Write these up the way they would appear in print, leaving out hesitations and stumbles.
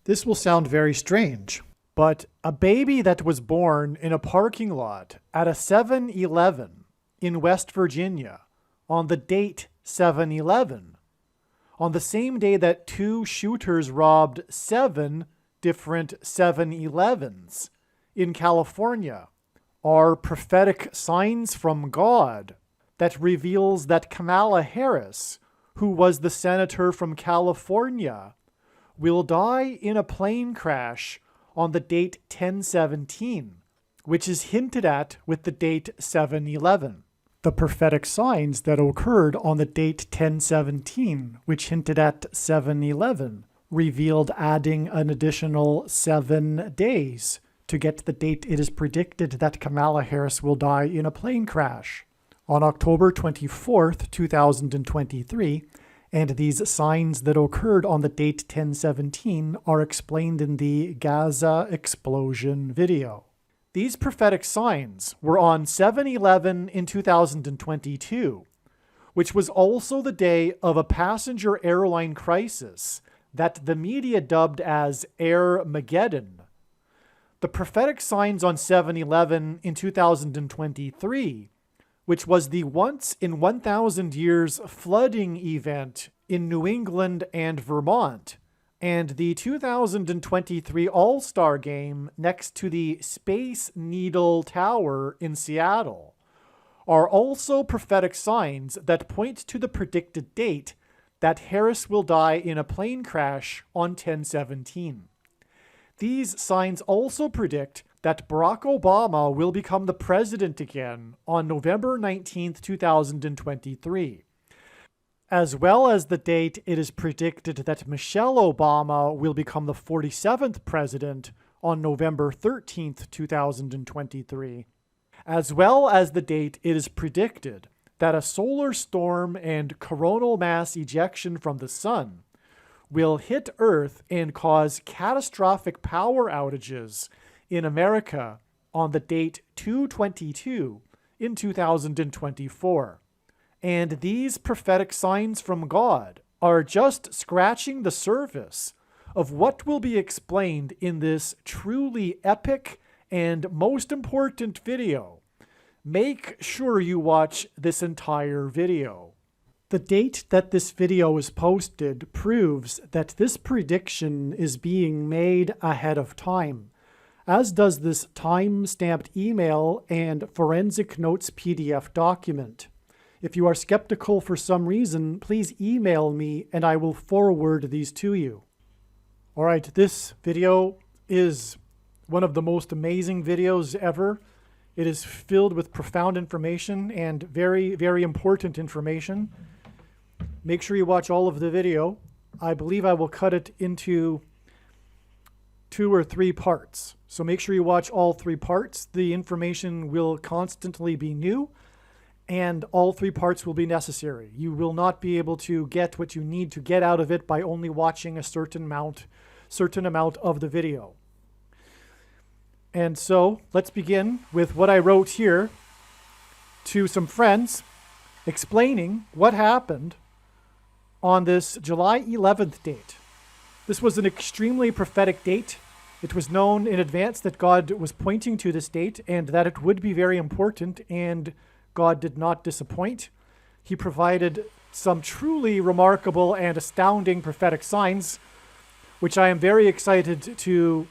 This will sound very strange, but a baby that was born in a parking lot at a 7-Eleven in West Virginia on the date 7-Eleven, on the same day that two shooters robbed 7 different 7-Elevens in California, are prophetic signs from God that reveals that Kamala Harris, who was the senator from California, will die in a plane crash on the date 10/17, which is hinted at with the date 7/11. The prophetic signs that occurred on the date 10/17, which hinted at 7/11, revealed adding an additional 7 days to get the date it is predicted that Kamala Harris will die in a plane crash on October 24th, 2023. And these signs that occurred on the date 10/17 are explained in the Gaza explosion video. These prophetic signs were on 7/11 in 2022, which was also the day of a passenger airline crisis that the media dubbed as Airmageddon. The prophetic signs on 7/11 in 2023, which was the once in 1,000 years flooding event in New England and Vermont, and the 2023 All-Star Game next to the Space Needle Tower in Seattle, are also prophetic signs that point to the predicted date that Harris will die in a plane crash on 10/17. These signs also predict that Barack Obama will become the president again on November 19th, 2023, as well as the date it is predicted that Michelle Obama will become the 47th president on November 13th, 2023, as well as the date it is predicted that a solar storm and coronal mass ejection from the sun will hit Earth and cause catastrophic power outages in America on the date 2/22 in 2024. And these prophetic signs from God are just scratching the surface of what will be explained in this truly epic and most important video. Make sure you watch this entire video. The date that this video is posted proves that this prediction is being made ahead of time, as does this time-stamped email and forensic notes PDF document. If you are skeptical for some reason, please email me and I will forward these to you. All right, this video is one of the most amazing videos ever. It is filled with profound information and very, very important information. Make sure you watch all of the video. I believe I will cut it into 2 or 3 parts. So make sure you watch all 3 parts. The information will constantly be new, and all 3 parts will be necessary. You will not be able to get what you need to get out of it by only watching a certain amount of the video. And so let's begin with what I wrote here to some friends explaining what happened on this July 11th date. This was an extremely prophetic date. It was known in advance that God was pointing to this date and that it would be very important, and God did not disappoint. He provided some truly remarkable and astounding prophetic signs, which I am very excited to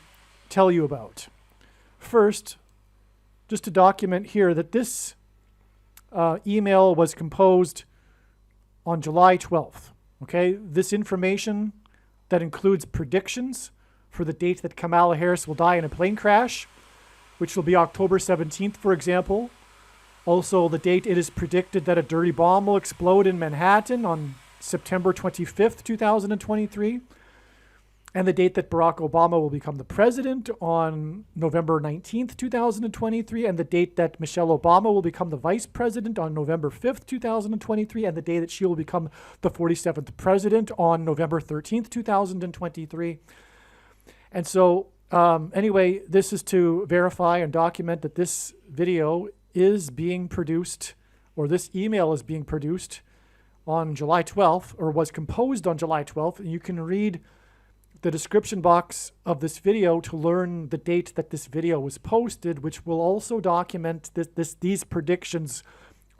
tell you about. First, just to document here that this email was composed on July 12th. Okay, this information that includes predictions for the date that Kamala Harris will die in a plane crash, which will be October 17th, for example. Also, the date it is predicted that a dirty bomb will explode in Manhattan on September 25th, 2023. And the date that Barack Obama will become the president on November 19th, 2023, and the date that Michelle Obama will become the vice president on November 5th, 2023, and the day that she will become the 47th president on November 13th, 2023. And so, anyway, this is to verify and document that this video is being produced, or this email is being produced on July 12th, or was composed on July 12th, and you can read the description box of this video to learn the date that this video was posted, which will also document these predictions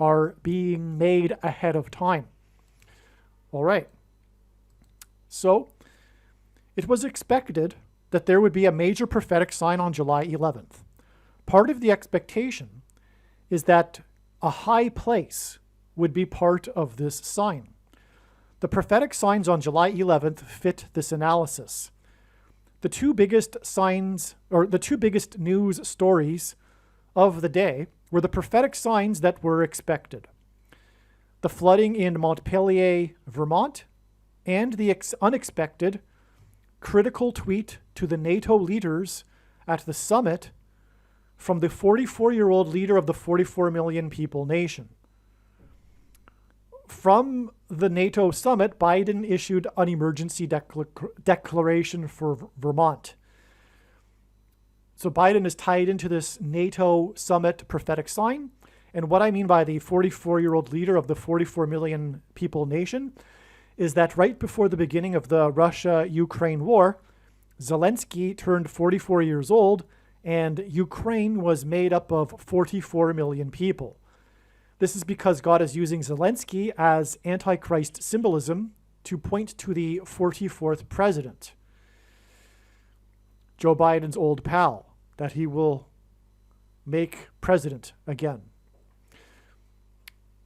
are being made ahead of time. All right. So it was expected that there would be a major prophetic sign on July 11th. Part of the expectation is that a high place would be part of this sign. The prophetic signs on July 11th fit this analysis. The two biggest signs, or the two biggest news stories of the day, were the prophetic signs that were expected. The flooding in Montpelier, Vermont, and the unexpected critical tweet to the NATO leaders at the summit from the 44-year-old leader of the 44 million people nation. From the NATO summit, Biden issued an emergency declaration for Vermont. So Biden is tied into this NATO summit prophetic sign. And what I mean by the 44-year-old leader of the 44 million people nation is that right before the beginning of the Russia-Ukraine war, Zelensky turned 44 years old, and Ukraine was made up of 44 million people. This is because God is using Zelensky as Antichrist symbolism to point to the 44th president, Joe Biden's old pal, that he will make president again.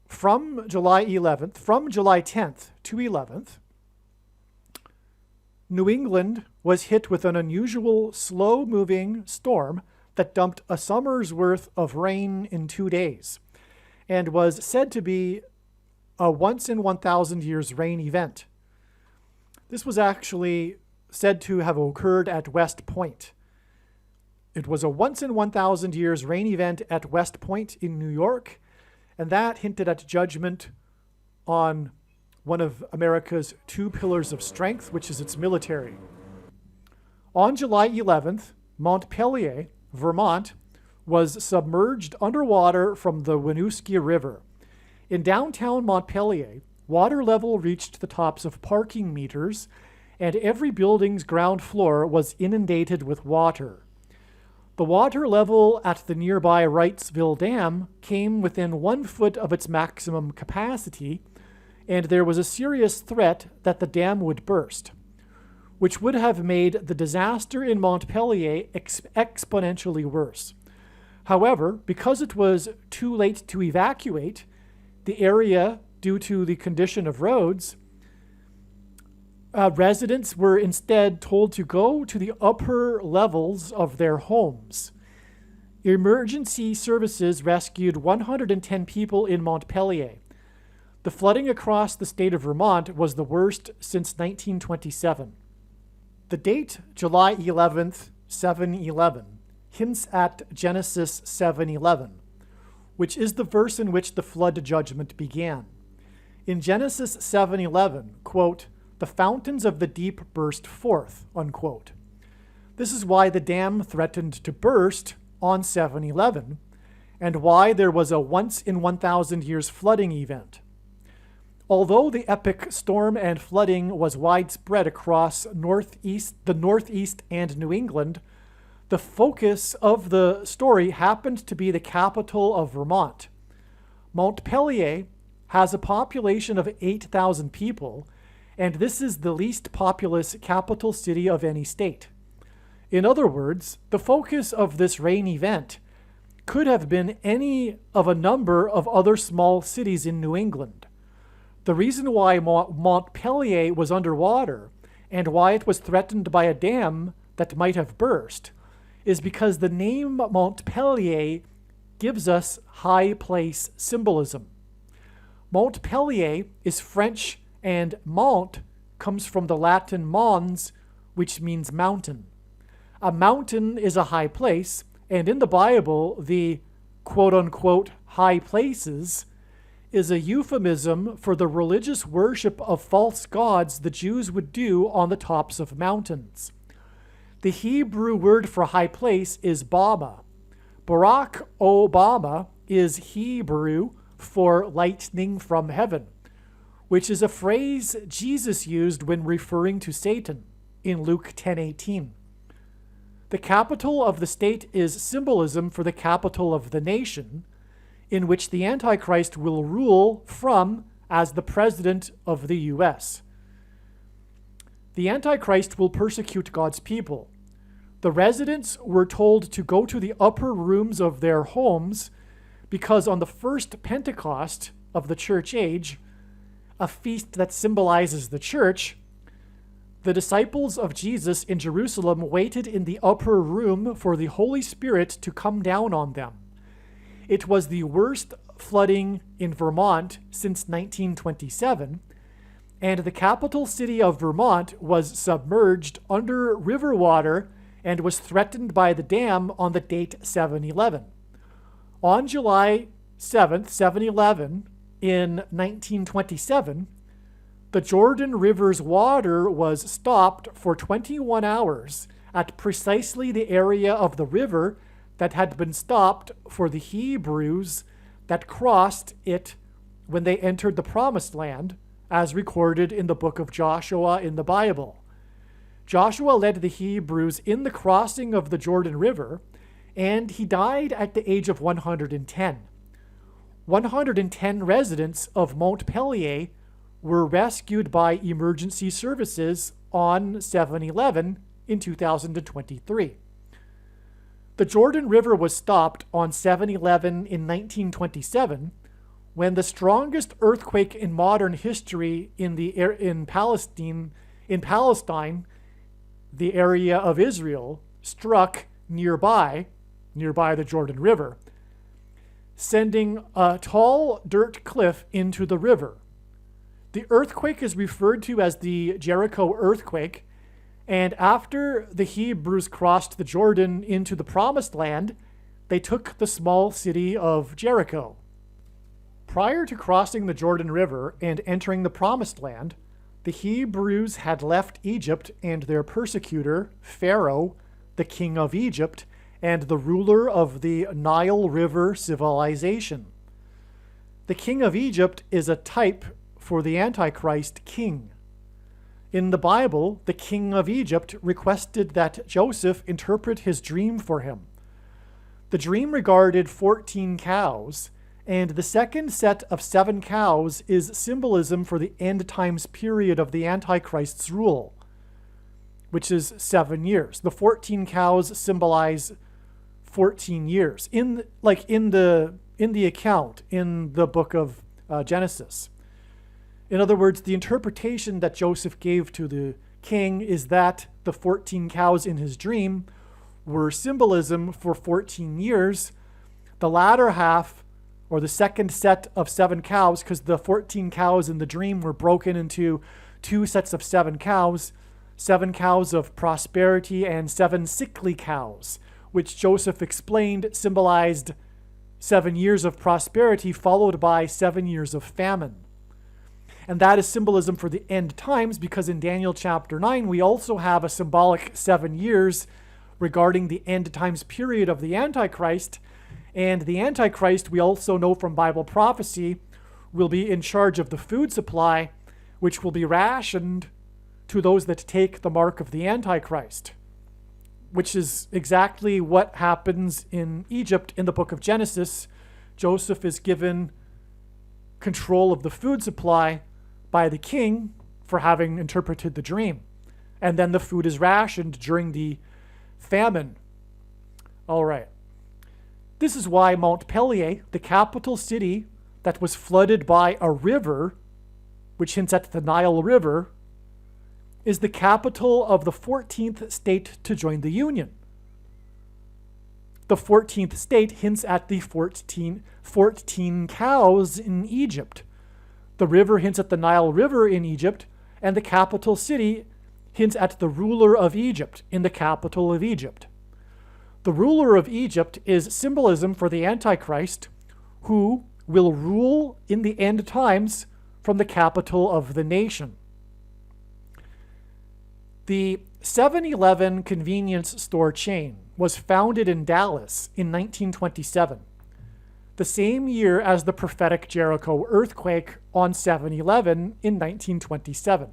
From July 10th to 11th, New England was hit with an unusual slow-moving storm that dumped a summer's worth of rain in 2 days and was said to be a once-in-1,000 years rain event. This was actually said to have occurred at West Point. It was a once-in-1,000 years rain event at West Point in New York, and that hinted at judgment on one of America's two pillars of strength, which is its military. On July 11th, Montpelier, Vermont, was submerged underwater from the Winooski River. In downtown Montpelier, water level reached the tops of parking meters, and every building's ground floor was inundated with water. The water level at the nearby Wrightsville Dam came within 1 foot of its maximum capacity, and there was a serious threat that the dam would burst, which would have made the disaster in Montpelier exponentially worse. However, because it was too late to evacuate the area due to the condition of roads, residents were instead told to go to the upper levels of their homes. Emergency services rescued 110 people in Montpelier. The flooding across the state of Vermont was the worst since 1927. The date, July 11th, 7/11, hints at Genesis 7:11, which is the verse in which the flood judgment began. In Genesis 7:11, quote, "The fountains of the deep burst forth," unquote. This is why the dam threatened to burst on 7/11, and why there was a once-in-1,000 years flooding event. Although the epic storm and flooding was widespread across the Northeast and New England, the focus of the story happened to be the capital of Vermont. Montpelier has a population of 8,000 people, and this is the least populous capital city of any state. In other words, the focus of this rain event could have been any of a number of other small cities in New England. The reason why Montpelier was underwater and why it was threatened by a dam that might have burst is because the name Montpelier gives us high place symbolism. Montpelier is French, and Mont comes from the Latin mons, which means mountain. A mountain is a high place, and in the Bible, the quote-unquote high places is a euphemism for the religious worship of false gods the Jews would do on the tops of mountains. The Hebrew word for high place is Bama. Barack Obama is Hebrew for lightning from heaven, which is a phrase Jesus used when referring to Satan. in Luke 10:18. The capital of the state is symbolism for the capital of the nation, in which the Antichrist will rule from as the president of the U.S. The Antichrist will persecute God's people. The residents were told to go to the upper rooms of their homes because on the first Pentecost of the church age, a feast that symbolizes the church, the disciples of Jesus in Jerusalem waited in the upper room for the Holy Spirit to come down on them. It was the worst flooding in Vermont since 1927, and the capital city of Vermont was submerged under river water and was threatened by the dam on the date 7/11. On July 7th, 7/11, in 1927, the Jordan River's water was stopped for 21 hours at precisely the area of the river that had been stopped for the Hebrews that crossed it when they entered the Promised Land, as recorded in the book of Joshua in the Bible. Joshua led the Hebrews in the crossing of the Jordan River, and he died at the age of 110. 110 residents of Montpelier were rescued by emergency services on 7/11 in 2023. The Jordan River was stopped on 7/11 in 1927 when the strongest earthquake in modern history in Palestine, the area of Israel, struck nearby the Jordan River, sending a tall dirt cliff into the river. The earthquake is referred to as the Jericho earthquake, and after the Hebrews crossed the Jordan into the Promised Land, they took the small city of Jericho. Prior to crossing the Jordan River and entering the Promised Land, the Hebrews had left Egypt and their persecutor, Pharaoh, the king of Egypt, and the ruler of the Nile River civilization. The king of Egypt is a type for the Antichrist king. In the Bible, the king of Egypt requested that Joseph interpret his dream for him. The dream regarded 14 cows, and the second set of 7 cows is symbolism for the end times period of the Antichrist's rule, which is 7 years. The 14 cows symbolize 14 years in the account in the book of Genesis. In other words, the interpretation that Joseph gave to the king is that the 14 cows in his dream were symbolism for 14 years. The latter half, or the second set of 7 cows, because the 14 cows in the dream were broken into 2 sets of 7 cows of prosperity and 7 sickly cows, which Joseph explained symbolized 7 years of prosperity followed by 7 years of famine. And that is symbolism for the end times, because in Daniel chapter 9, we also have a symbolic 7 years regarding the end times period of the Antichrist. And the Antichrist, we also know from Bible prophecy, will be in charge of the food supply, which will be rationed to those that take the mark of the Antichrist, which is exactly what happens in Egypt in the book of Genesis. Joseph is given control of the food supply by the king for having interpreted the dream. And then the food is rationed during the famine. All right. This is why Montpelier, the capital city that was flooded by a river, which hints at the Nile River, is the capital of the 14th state to join the Union. The 14th state hints at the 14 cows in Egypt. The river hints at the Nile River in Egypt, and the capital city hints at the ruler of Egypt in the capital of Egypt. The ruler of Egypt is symbolism for the Antichrist, who will rule in the end times from the capital of the nation. The 7-Eleven convenience store chain was founded in Dallas in 1927, the same year as the prophetic Jericho earthquake on 7/11 in 1927.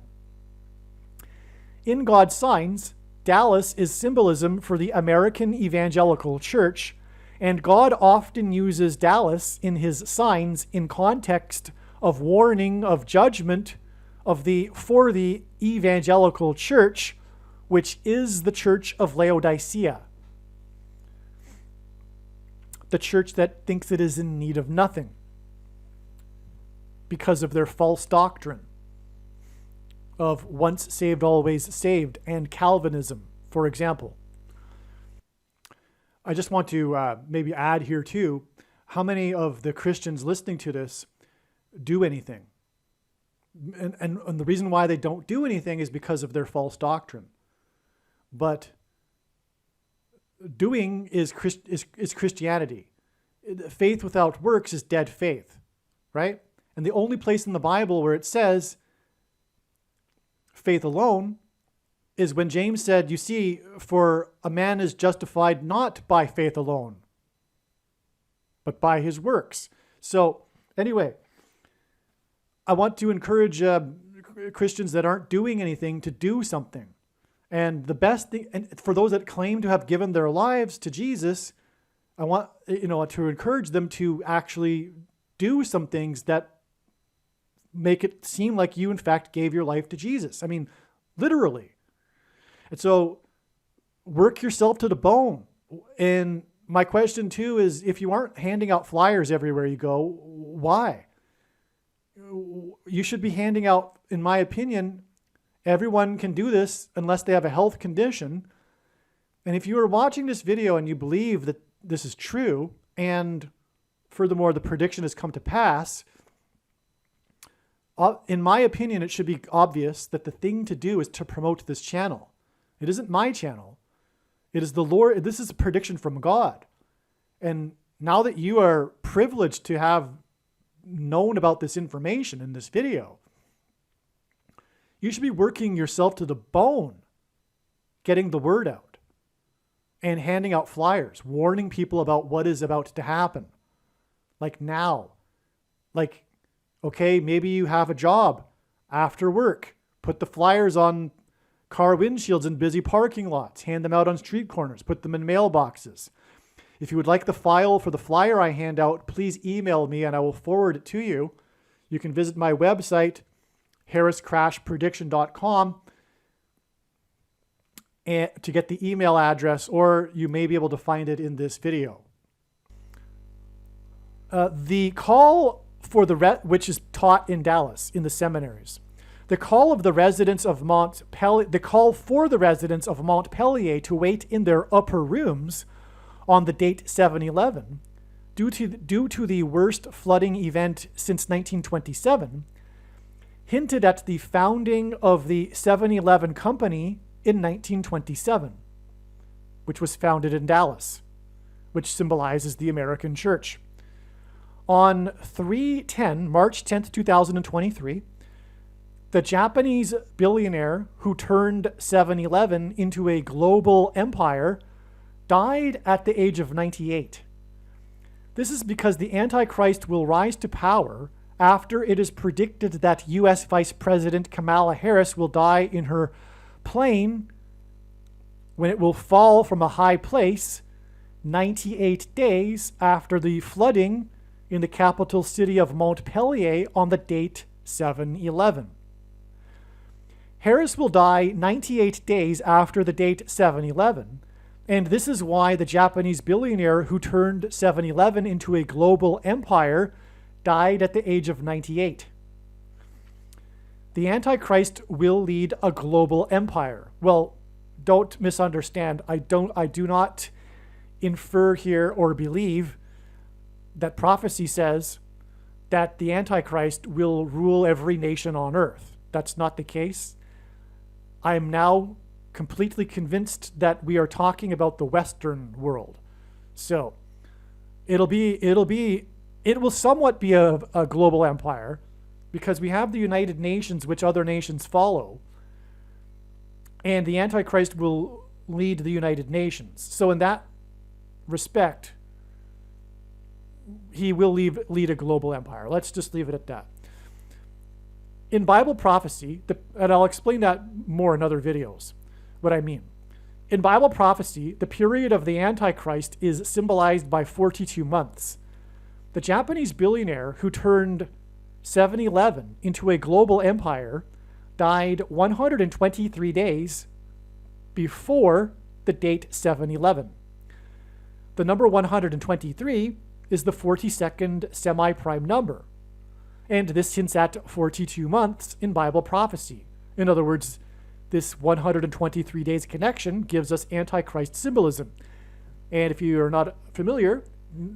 In God's signs, Dallas is symbolism for the American evangelical church, and God often uses Dallas in his signs in context of warning of judgment for the evangelical church, which is the church of Laodicea, the church that thinks it is in need of nothing because of their false doctrine of once saved, always saved, and Calvinism, for example. I just want to maybe add here too, how many of the Christians listening to this do anything? And the reason why they don't do anything is because of their false doctrine. But doing is Christianity. Faith without works is dead faith, right? And the only place in the Bible where it says faith alone is when James said, you see, for a man is justified not by faith alone, but by his works. So anyway, I want to encourage Christians that aren't doing anything to do something. And the best thing, and for those that claim to have given their lives to Jesus, I want to encourage them to actually do some things that make it seem like you in fact gave your life to Jesus. I mean, literally. And so work yourself to the bone. And my question too is, if you aren't handing out flyers everywhere you go, why? You should be handing out, in my opinion, everyone can do this unless they have a health condition. And if you are watching this video and you believe that this is true, and furthermore, the prediction has come to pass, in my opinion, it should be obvious that the thing to do is to promote this channel. It isn't my channel. It is the Lord. This is a prediction from God. And now that you are privileged to have known about this information in this video, you should be working yourself to the bone, getting the word out and handing out flyers, warning people about what is about to happen. Like now, like, okay, maybe you have a job after work. Put the flyers on car windshields in busy parking lots. Hand them out on street corners. Put them in mailboxes. If you would like the file for the flyer I hand out, please email me and I will forward it to you. You can visit my website, harriscrashprediction.com, and to get the email address, or you may be able to find it in this video. The call for which is taught in Dallas in the seminaries. The call of the residents of the call for the residents of Montpelier to wait in their upper rooms on the date 7/11, due to the worst flooding event since 1927, hinted at the founding of the 7-Eleven Company in 1927, which was founded in Dallas, which symbolizes the American church. On March 10th, 2023, the Japanese billionaire who turned 7-Eleven into a global empire died at the age of 98. This is because the Antichrist will rise to power after it is predicted that U.S. Vice President Kamala Harris will die in her plane when it will fall from a high place 98 days after the flooding in the capital city of Montpelier on the date 7/11. Harris will die 98 days after the date 7/11, and this is why the Japanese billionaire who turned 7-Eleven into a global empire died at the age of 98. The Antichrist will lead a global empire. Well, don't misunderstand. I do not infer here or believe that prophecy says that the Antichrist will rule every nation on earth. That's not the case. I am now completely convinced that we are talking about the Western world. So it will somewhat be a global empire because we have the United Nations, which other nations follow, and the Antichrist will lead the United Nations. So in that respect, he will lead a global empire. Let's just leave it at that. In Bible prophecy, and I'll explain that more in other videos, what I mean. In Bible prophecy, the period of the Antichrist is symbolized by 42 months. The Japanese billionaire who turned 7-Eleven into a global empire died 123 days before the date 7-Eleven. The number 123 is the 42nd semi-prime number, and this hints at 42 months in Bible prophecy. In other words, this 123 days connection gives us Antichrist symbolism. And if you are not familiar,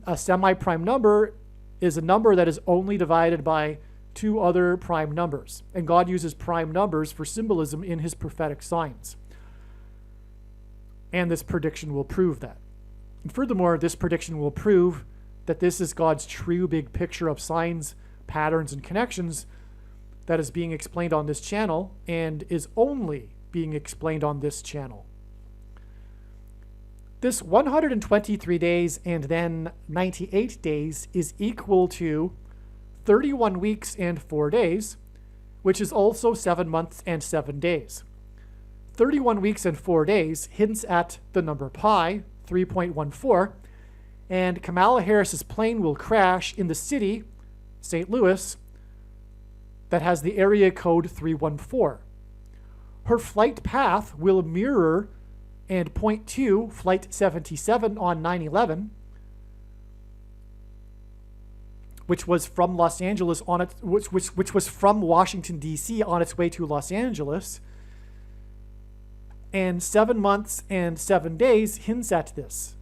a semi-prime number is a number that is only divided by two other prime numbers. And God uses prime numbers for symbolism in his prophetic signs. And this prediction will prove that. And furthermore, this prediction will prove that this is God's true big picture of signs, patterns, and connections that is being explained on this channel and is only being explained on this channel. This 123 days and then 98 days is equal to 31 weeks and 4 days, which is also 7 months and 7 days. 31 weeks and 4 days hints at the number pi, 3.14, and Kamala Harris's plane will crash in the city, St. Louis, that has the area code 314. Her flight path will mirror and point to Flight 77 on 9/11, which was from Los Angeles on its which was from Washington D.C. on its way to Los Angeles. And 7 months and 7 days hints at this,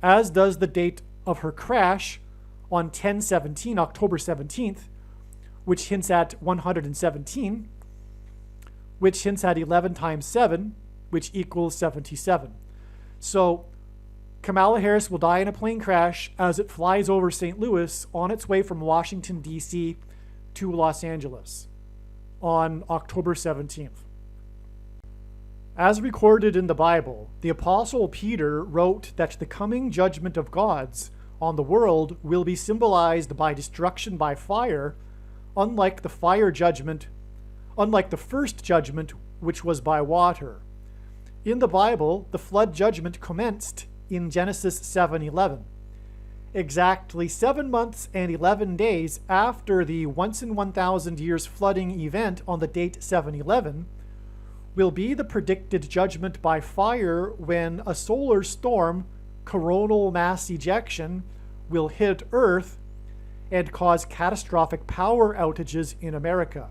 as does the date of her crash on 10/17, October 17th, which hints at 117, which hints at 11 times 7, which equals 77. So Kamala Harris will die in a plane crash as it flies over St. Louis on its way from Washington, D.C. to Los Angeles on October 17th. As recorded in the Bible, the Apostle Peter wrote that the coming judgment of God's on the world will be symbolized by destruction by fire, unlike the first judgment, which was by water. In the Bible, the flood judgment commenced in Genesis 7:11. Exactly 7 months and 11 days after the once in 1,000 years flooding event on the date 7/11 will be the predicted judgment by fire when a solar storm, coronal mass ejection, will hit Earth and cause catastrophic power outages in America.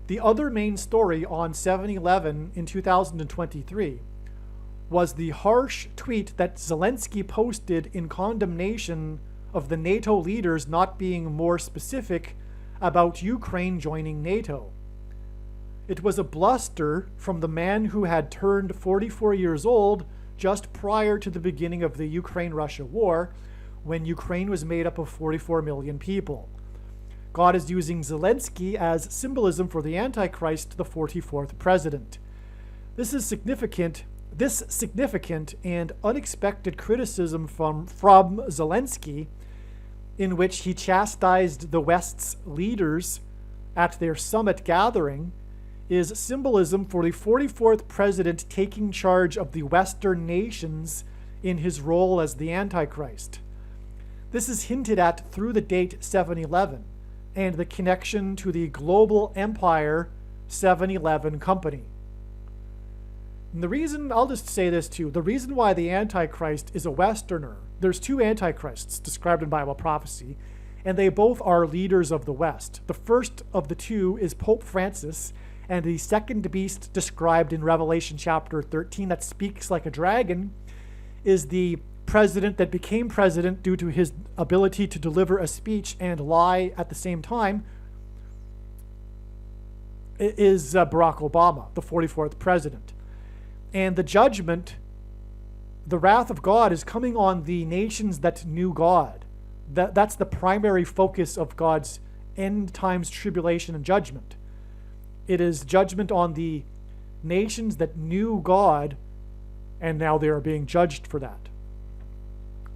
The other main story on 7/11 in 2023 was the harsh tweet that Zelensky posted in condemnation of the NATO leaders not being more specific about Ukraine joining NATO. It was a bluster from the man who had turned 44 years old just prior to the beginning of the Ukraine-Russia war, when Ukraine was made up of 44 million people. God is using Zelensky as symbolism for the Antichrist, the 44th president. This significant and unexpected criticism from Zelensky, in which he chastised the West's leaders at their summit gathering, is symbolism for the 44th president taking charge of the Western nations in his role as the Antichrist. This is hinted at through the date 7/11 and the connection to the global empire 7-Eleven company. And the reason, I'll just say this too, the reason why the Antichrist is a Westerner, there's two Antichrists described in Bible prophecy, and they both are leaders of the West. The first of the two is Pope Francis, and the second beast described in Revelation chapter 13 that speaks like a dragon is the president that became president due to his ability to deliver a speech and lie at the same time, is Barack Obama, the 44th president. And the judgment, the wrath of God, is coming on the nations that knew God. That's the primary focus of God's end times tribulation and judgment. It is judgment on the nations that knew God, and now they are being judged for that.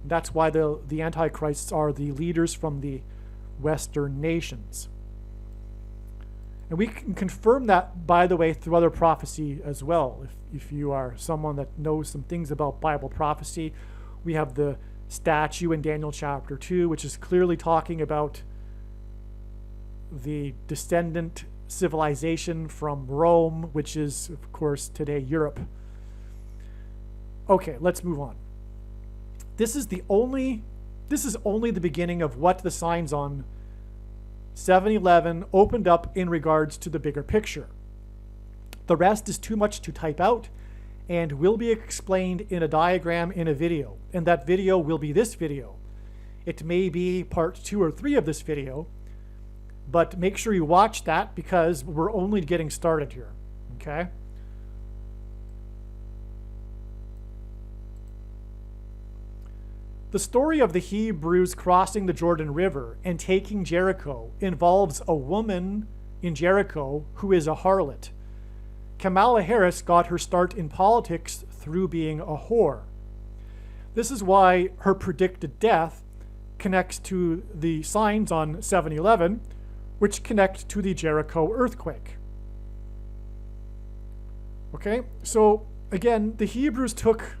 That's why the Antichrists are the leaders from the Western nations. And we can confirm that, by the way, through other prophecy as well. If you are someone that knows some things about Bible prophecy, we have the statue in Daniel chapter 2, which is clearly talking about the descendant civilization from Rome, which is, of course, today Europe. Okay, let's move on. This is only the beginning of what the signs on 7-11 opened up in regards to the bigger picture. The rest is too much to type out and will be explained in a diagram in a video, and that video will be this video. It may be part 2 or 3 of this video, but make sure you watch that because we're only getting started here, okay? The story of the Hebrews crossing the Jordan River and taking Jericho involves a woman in Jericho who is a harlot. Kamala Harris got her start in politics through being a whore. This is why her predicted death connects to the signs on 7-11, which connect to the Jericho earthquake. Okay, so again, the Hebrews took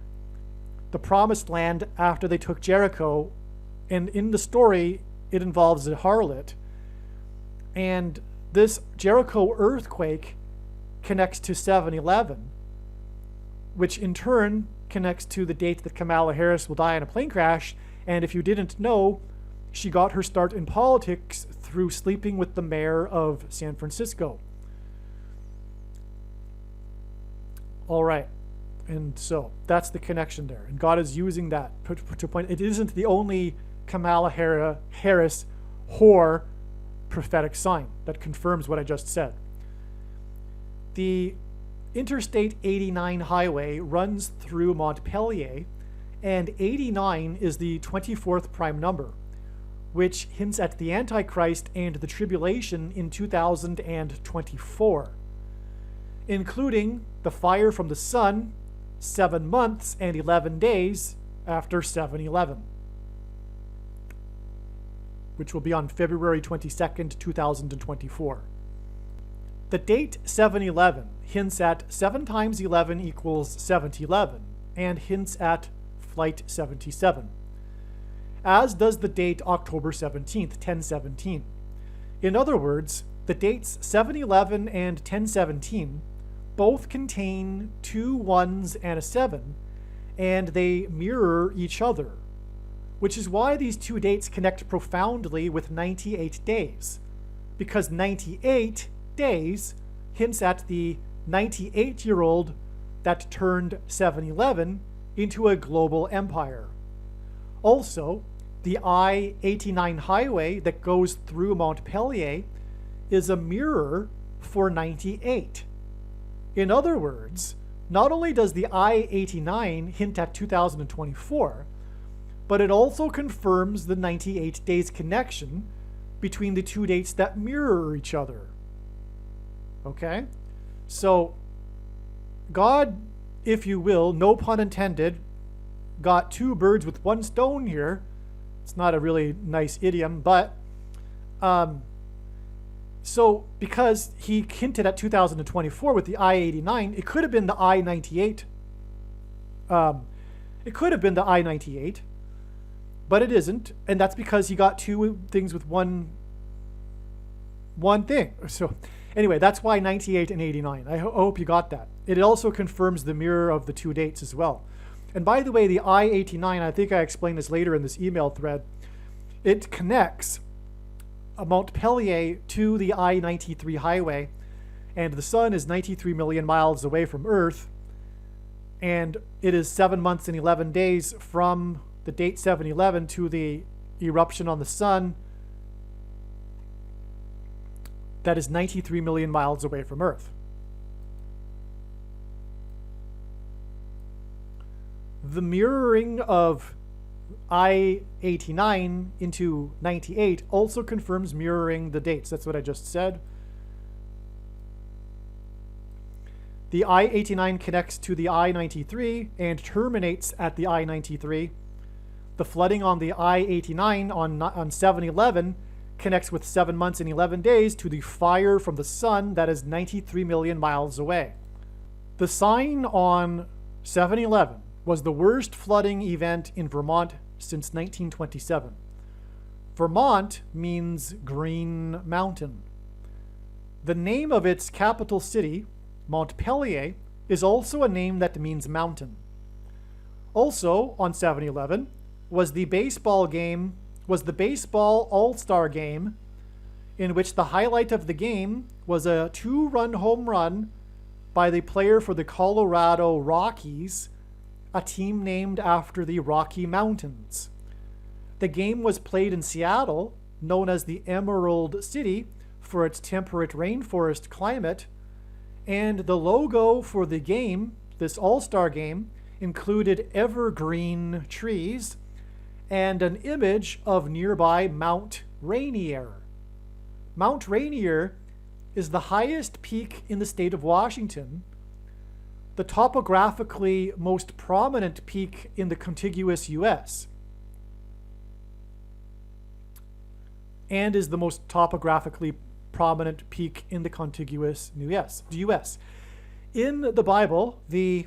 the promised land after they took Jericho, and in the story it involves a harlot, and this Jericho earthquake connects to 7-11, which in turn connects to the date that Kamala Harris will die in a plane crash. And if you didn't know, she got her start in politics through sleeping with the mayor of San Francisco. All right. And so that's the connection there. And God is using that to point. It isn't the only Kamala Harris whore prophetic sign that confirms what I just said. The Interstate 89 highway runs through Montpelier, and 89 is the 24th prime number, which hints at the Antichrist and the tribulation in 2024, including the fire from the sun 7 months and 11 days after 7-11, which will be on February 22nd, 2024. The date 7-11 hints at 7 times 11 equals 7-11 and hints at Flight 77, as does the date October 17th, 1017. In other words, the dates 7-11 and 1017 both contain 2 1s and a 7, and they mirror each other, which is why these two dates connect profoundly with 98 days, because 98 days hints at the 98-year-old that turned 7-11 into a global empire. Also, the I-89 highway that goes through Montpelier is a mirror for 98. In other words, not only does the I-89 hint at 2024, but it also confirms the 98 days connection between the two dates that mirror each other. Okay? So, God, if you will, no pun intended, got 2 birds with 1 stone here. It's not a really nice idiom, but so because he hinted at 2024 with the I-89, it could have been the I-98. It could have been the I-98, but it isn't, and that's because he got 2 things with one thing. So anyway, that's why 98 and 89. I hope you got that. It also confirms the mirror of the 2 dates as well. And by the way, the I-89, I think I explained this later in this email thread, it connects Montpelier to the I-93 highway, and the sun is 93 million miles away from Earth, and it is 7 months and 11 days from the date 7-11 to the eruption on the sun that is 93 million miles away from Earth. The mirroring of I-89 into 98 also confirms mirroring the dates. That's what I just said. The I-89 connects to the I-93 and terminates at the I-93. The flooding on the I-89 on 7-11 connects with 7 months and 11 days to the fire from the sun that is 93 million miles away. The sign on 7/11 was the worst flooding event in Vermont since 1927. Vermont means green mountain. The name of its capital city, Montpelier, is also a name that means mountain. Also on 7/11 was the baseball All-Star game, in which the highlight of the game was a 2-run home run by the player for the Colorado Rockies, a team named after the Rocky Mountains. The game was played in Seattle, known as the Emerald City for its temperate rainforest climate, and the logo for the game, this All-Star game, included evergreen trees and an image of nearby Mount Rainier. Mount Rainier is the highest peak in the state of Washington, the topographically most prominent peak in the contiguous U.S., and is the most topographically prominent peak in the contiguous U.S. In the Bible, the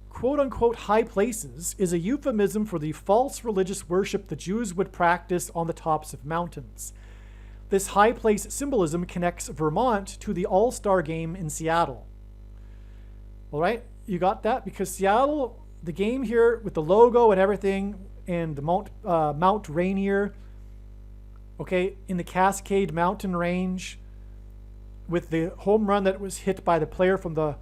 quote-unquote high places is a euphemism for the false religious worship the Jews would practice on the tops of mountains. This high place symbolism connects Vermont to the All-Star game in Seattle. All right, you got that? Because Seattle, the game here with the logo and everything, and the Mount Rainier, okay, in the Cascade Mountain Range, with the home run that was hit by the player from the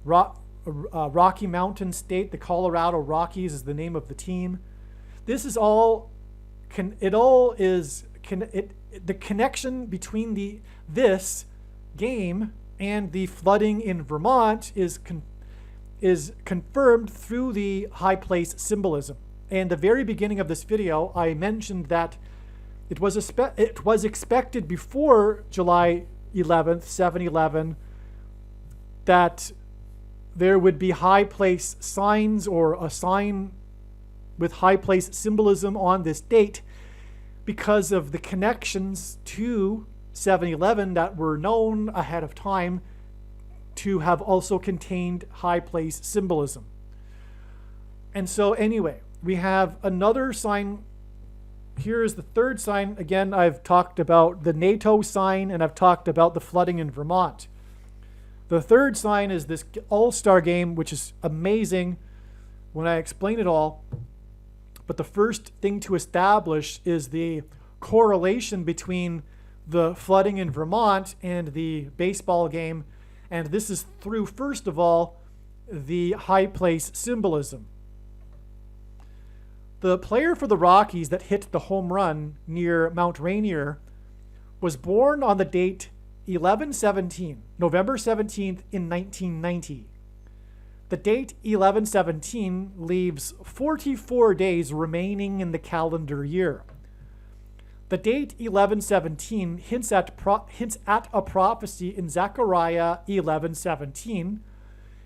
Rocky Mountain State, the Colorado Rockies is the name of the team. This is all, the connection between this game and the flooding in Vermont is confirmed through the high place symbolism. And the very beginning of this video, I mentioned that it was expected before July 11th, 7/11, that there would be high place signs or a sign with high place symbolism on this date because of the connections to 7/11 that were known ahead of time to have also contained high place symbolism. And so anyway, we have another sign. Here is the third sign. Again, I've talked about the NATO sign and I've talked about the flooding in Vermont. The third sign is this All-Star game, which is amazing when I explain it all. But the first thing to establish is the correlation between the flooding in Vermont and the baseball game. And this is through, first of all, the high place symbolism. The player for the Rockies that hit the home run near Mount Rainier was born on the date 11/17, November 17th in 1990. The date 11/17 leaves 44 days remaining in the calendar year. The date 11/17 hints at a prophecy in Zechariah 11:17,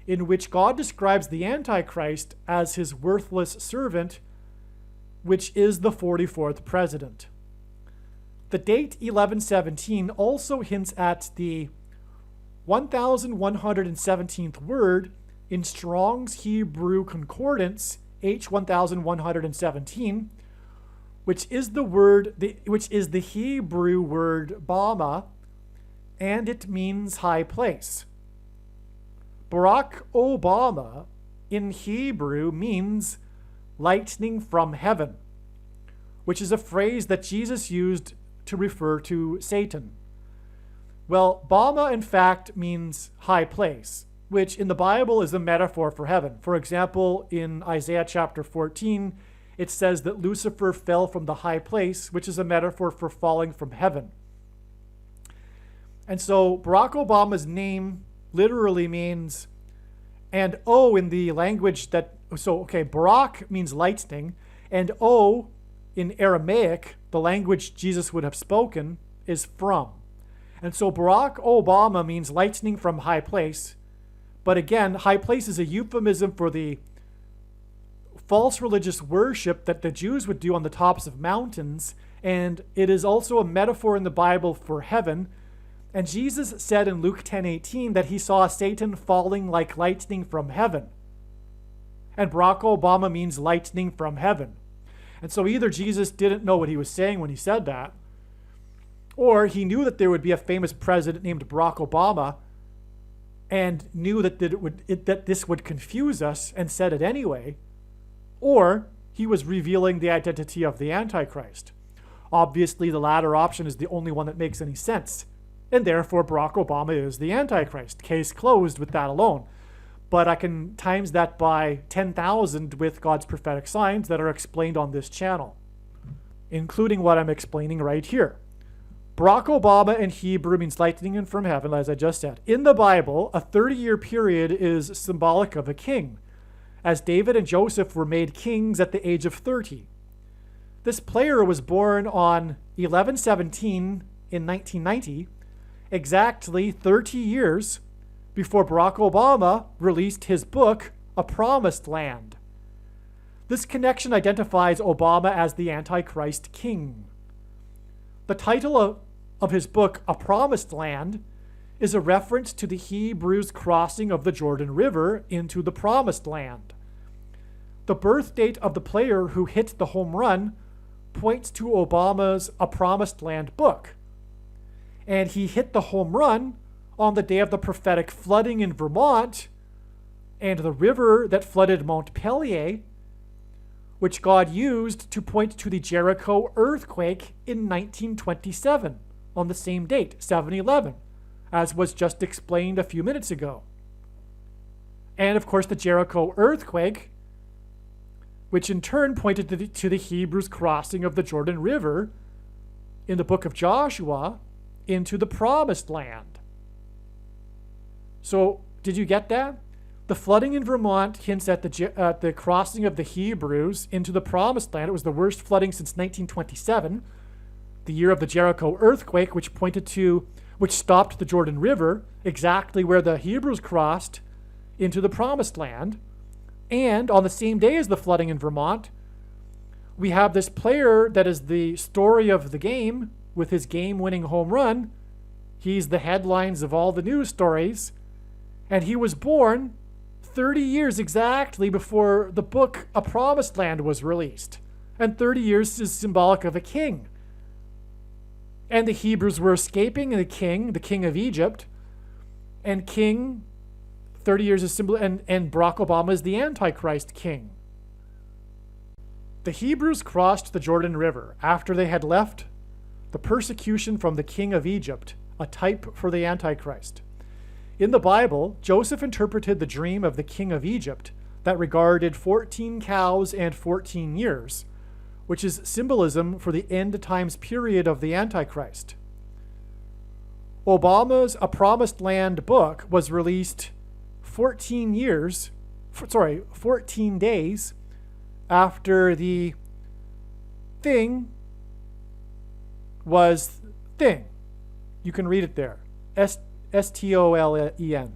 in which God describes the Antichrist as his worthless servant, which is the 44th president. The date 11/17 also hints at the 1117th word in Strong's Hebrew Concordance, H1117, which is the Hebrew word Bama, and it means high place. Barack Obama in Hebrew means lightning from heaven, which is a phrase that Jesus used to refer to Satan. Well, Bama in fact means high place, which in the Bible is a metaphor for heaven. For example, in Isaiah chapter 14, it says that Lucifer fell from the high place, which is a metaphor for falling from heaven. And so Barack Obama's name literally means, and O in the language that, Barack means lightning, and O in Aramaic, the language Jesus would have spoken, is from. And so Barack Obama means lightning from high place. But again, high place is a euphemism for the false religious worship that the Jews would do on the tops of mountains, And it is also a metaphor in the Bible for heaven. And Jesus said in Luke 10:18 that he saw Satan falling like lightning from heaven. And Barack Obama means lightning from heaven. And so either Jesus didn't know what he was saying when he said that, or he knew that there would be a famous president named Barack Obama and knew that this would confuse us and said it anyway, or he was revealing the identity of the Antichrist. Obviously, the latter option is the only one that makes any sense, and therefore Barack Obama is the Antichrist. Case closed with that alone. But I can times that by 10,000 with God's prophetic signs that are explained on this channel, including what I'm explaining right here. Barack Obama in Hebrew means lightning from heaven, as I just said. In the Bible, a 30-year period is symbolic of a king, as David and Joseph were made kings at the age of 30. This player was born on 11/17 in 1990, exactly 30 years before Barack Obama released his book, A Promised Land. This connection identifies Obama as the Antichrist king. The title of his book, A Promised Land, is a reference to the Hebrews' crossing of the Jordan River into the Promised Land. The birth date of the player who hit the home run points to Obama's A Promised Land book. And he hit the home run on the day of the prophetic flooding in Vermont and the river that flooded Montpelier, which God used to point to the Jericho earthquake in 1927 on the same date, 7/11, as was just explained a few minutes ago. And of course, the Jericho earthquake, which in turn pointed to the Hebrews' crossing of the Jordan River in the book of Joshua into the Promised Land. So, did you get that? The flooding in Vermont hints at the crossing of the Hebrews into the Promised Land. It was the worst flooding since 1927, the year of the Jericho earthquake, which stopped the Jordan River, exactly where the Hebrews crossed into the Promised Land. And on the same day as the flooding in Vermont, we have this player that is the story of the game with his game-winning home run. He's the headlines of all the news stories. And he was born 30 years exactly before the book A Promised Land was released. And 30 years is symbolic of a king. And the Hebrews were escaping the king of Egypt. And 30 years is symbol, and Barack Obama is the Antichrist king. The Hebrews crossed the Jordan River after they had left the persecution from the king of Egypt, a type for the Antichrist. In the Bible, Joseph interpreted the dream of the king of Egypt that regarded 14 cows and 14 years, which is symbolism for the end times period of the Antichrist. Obama's A Promised Land book was released 14 days after the thing was thing. You can read it there. STOLEN.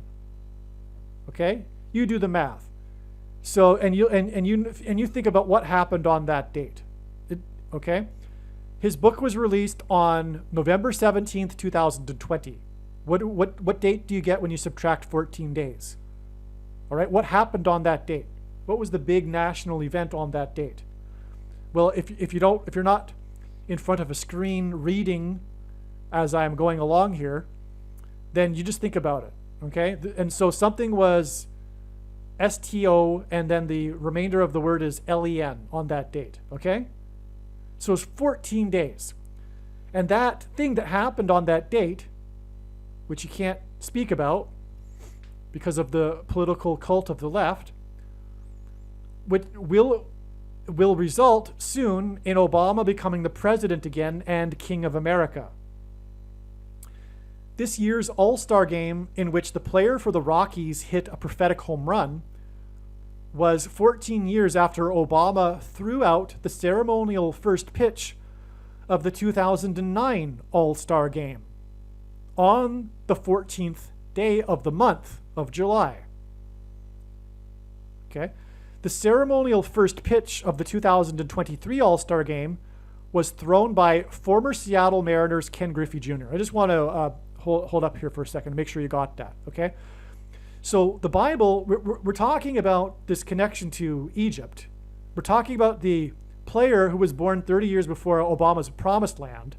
Okay? You do the math. So and you think about what happened on that date. Okay? His book was released on November 17th, 2020. What date do you get when you subtract 14 days? All right? What happened on that date? What was the big national event on that date? Well, if you're not in front of a screen reading as I'm going along here, then you just think about it, okay? And so something was STO, and then the remainder of the word is LEN on that date, okay? So it's 14 days. And that thing that happened on that date, which you can't speak about because of the political cult of the left, will result soon in Obama becoming the president again and king of America. This year's All-Star game, in which the player for the Rockies hit a prophetic home run, was 14 years after Obama threw out the ceremonial first pitch of the 2009 All-Star game on the 14th day of the month of July. Okay? The ceremonial first pitch of the 2023 All-Star game was thrown by former Seattle Mariners Ken Griffey Jr. I just want to hold up here for a second to make sure you got that, okay? So the Bible, we're talking about this connection to Egypt. We're talking about the player who was born 30 years before Obama's promised land.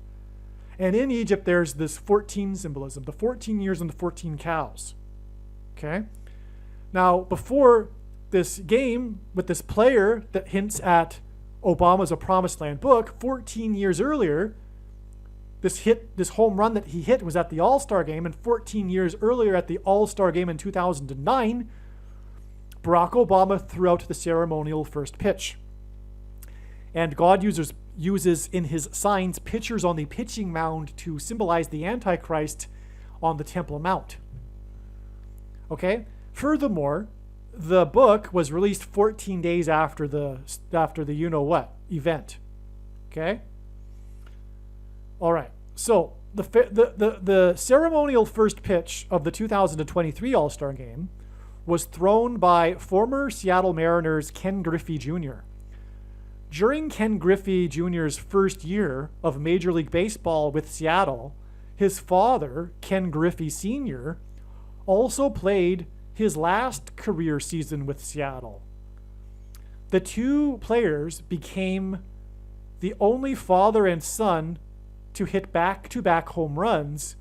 And in Egypt, there's this 14 symbolism, the 14 years and the 14 cows, okay? Now, before this game with this player that hints at Obama's A Promised Land book, 14 years earlier, this home run that he hit was at the All-Star game, and 14 years earlier at the All-Star game in 2009, Barack Obama threw out the ceremonial first pitch. And God uses in his signs pitchers on the pitching mound to symbolize the Antichrist on the Temple Mount. Okay? Furthermore, the book was released 14 days after the you-know-what event. Okay? All right. So the ceremonial first pitch of the 2023 All-Star Game was thrown by former Seattle Mariners Ken Griffey Jr. During Ken Griffey Jr.'s first year of Major League Baseball with Seattle, his father, Ken Griffey Sr., also played his last career season with Seattle. The two players became the only father and son to hit back-to-back home runs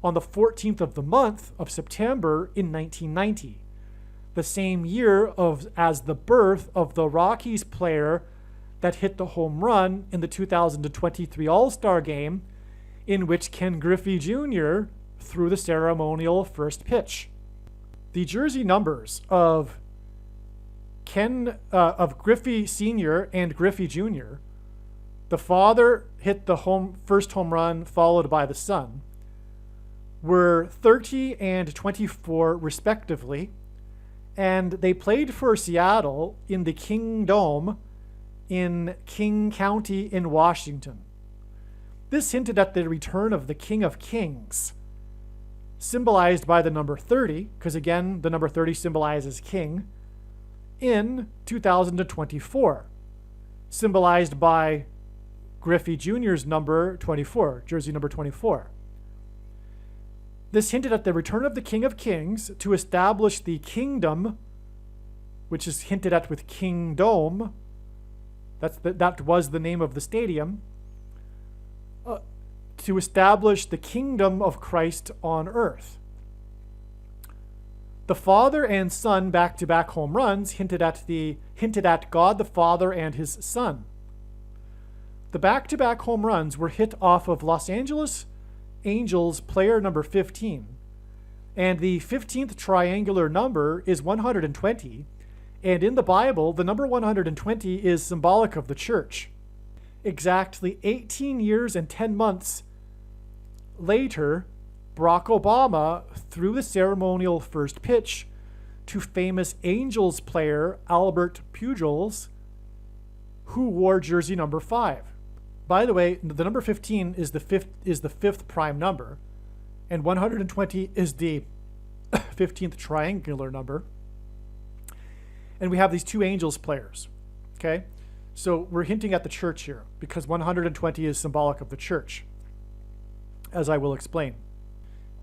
on the 14th of the month of September in 1990, the same year as the birth of the Rockies player that hit the home run in the 2023 All-Star Game, in which Ken Griffey Jr. threw the ceremonial first pitch. The jersey numbers of Griffey Sr. and Griffey Jr., the father hit the first home run followed by the son, were 30 and 24 respectively, and they played for Seattle in the King Dome in King County in Washington. This hinted at the return of the King of Kings, symbolized by the number 30, because again, the number 30 symbolizes king, in 2024, symbolized by Griffey Jr.'s number 24, jersey number 24. This hinted at the return of the King of Kings to establish the kingdom, which is hinted at with King Dome. That was the name of the stadium. To establish the kingdom of Christ on earth. The father and son back-to-back home runs hinted at God the Father and his Son. The back-to-back home runs were hit off of Los Angeles Angels player number 15, and the 15th triangular number is 120, and in the Bible, the number 120 is symbolic of the church. Exactly 18 years and 10 months later, Barack Obama threw the ceremonial first pitch to famous Angels player Albert Pujols, who wore jersey number 5. By the way, the number 15 is the fifth prime number, and 120 is the 15th triangular number. And we have these two Angels players, okay? So we're hinting at the church here because 120 is symbolic of the church, as I will explain.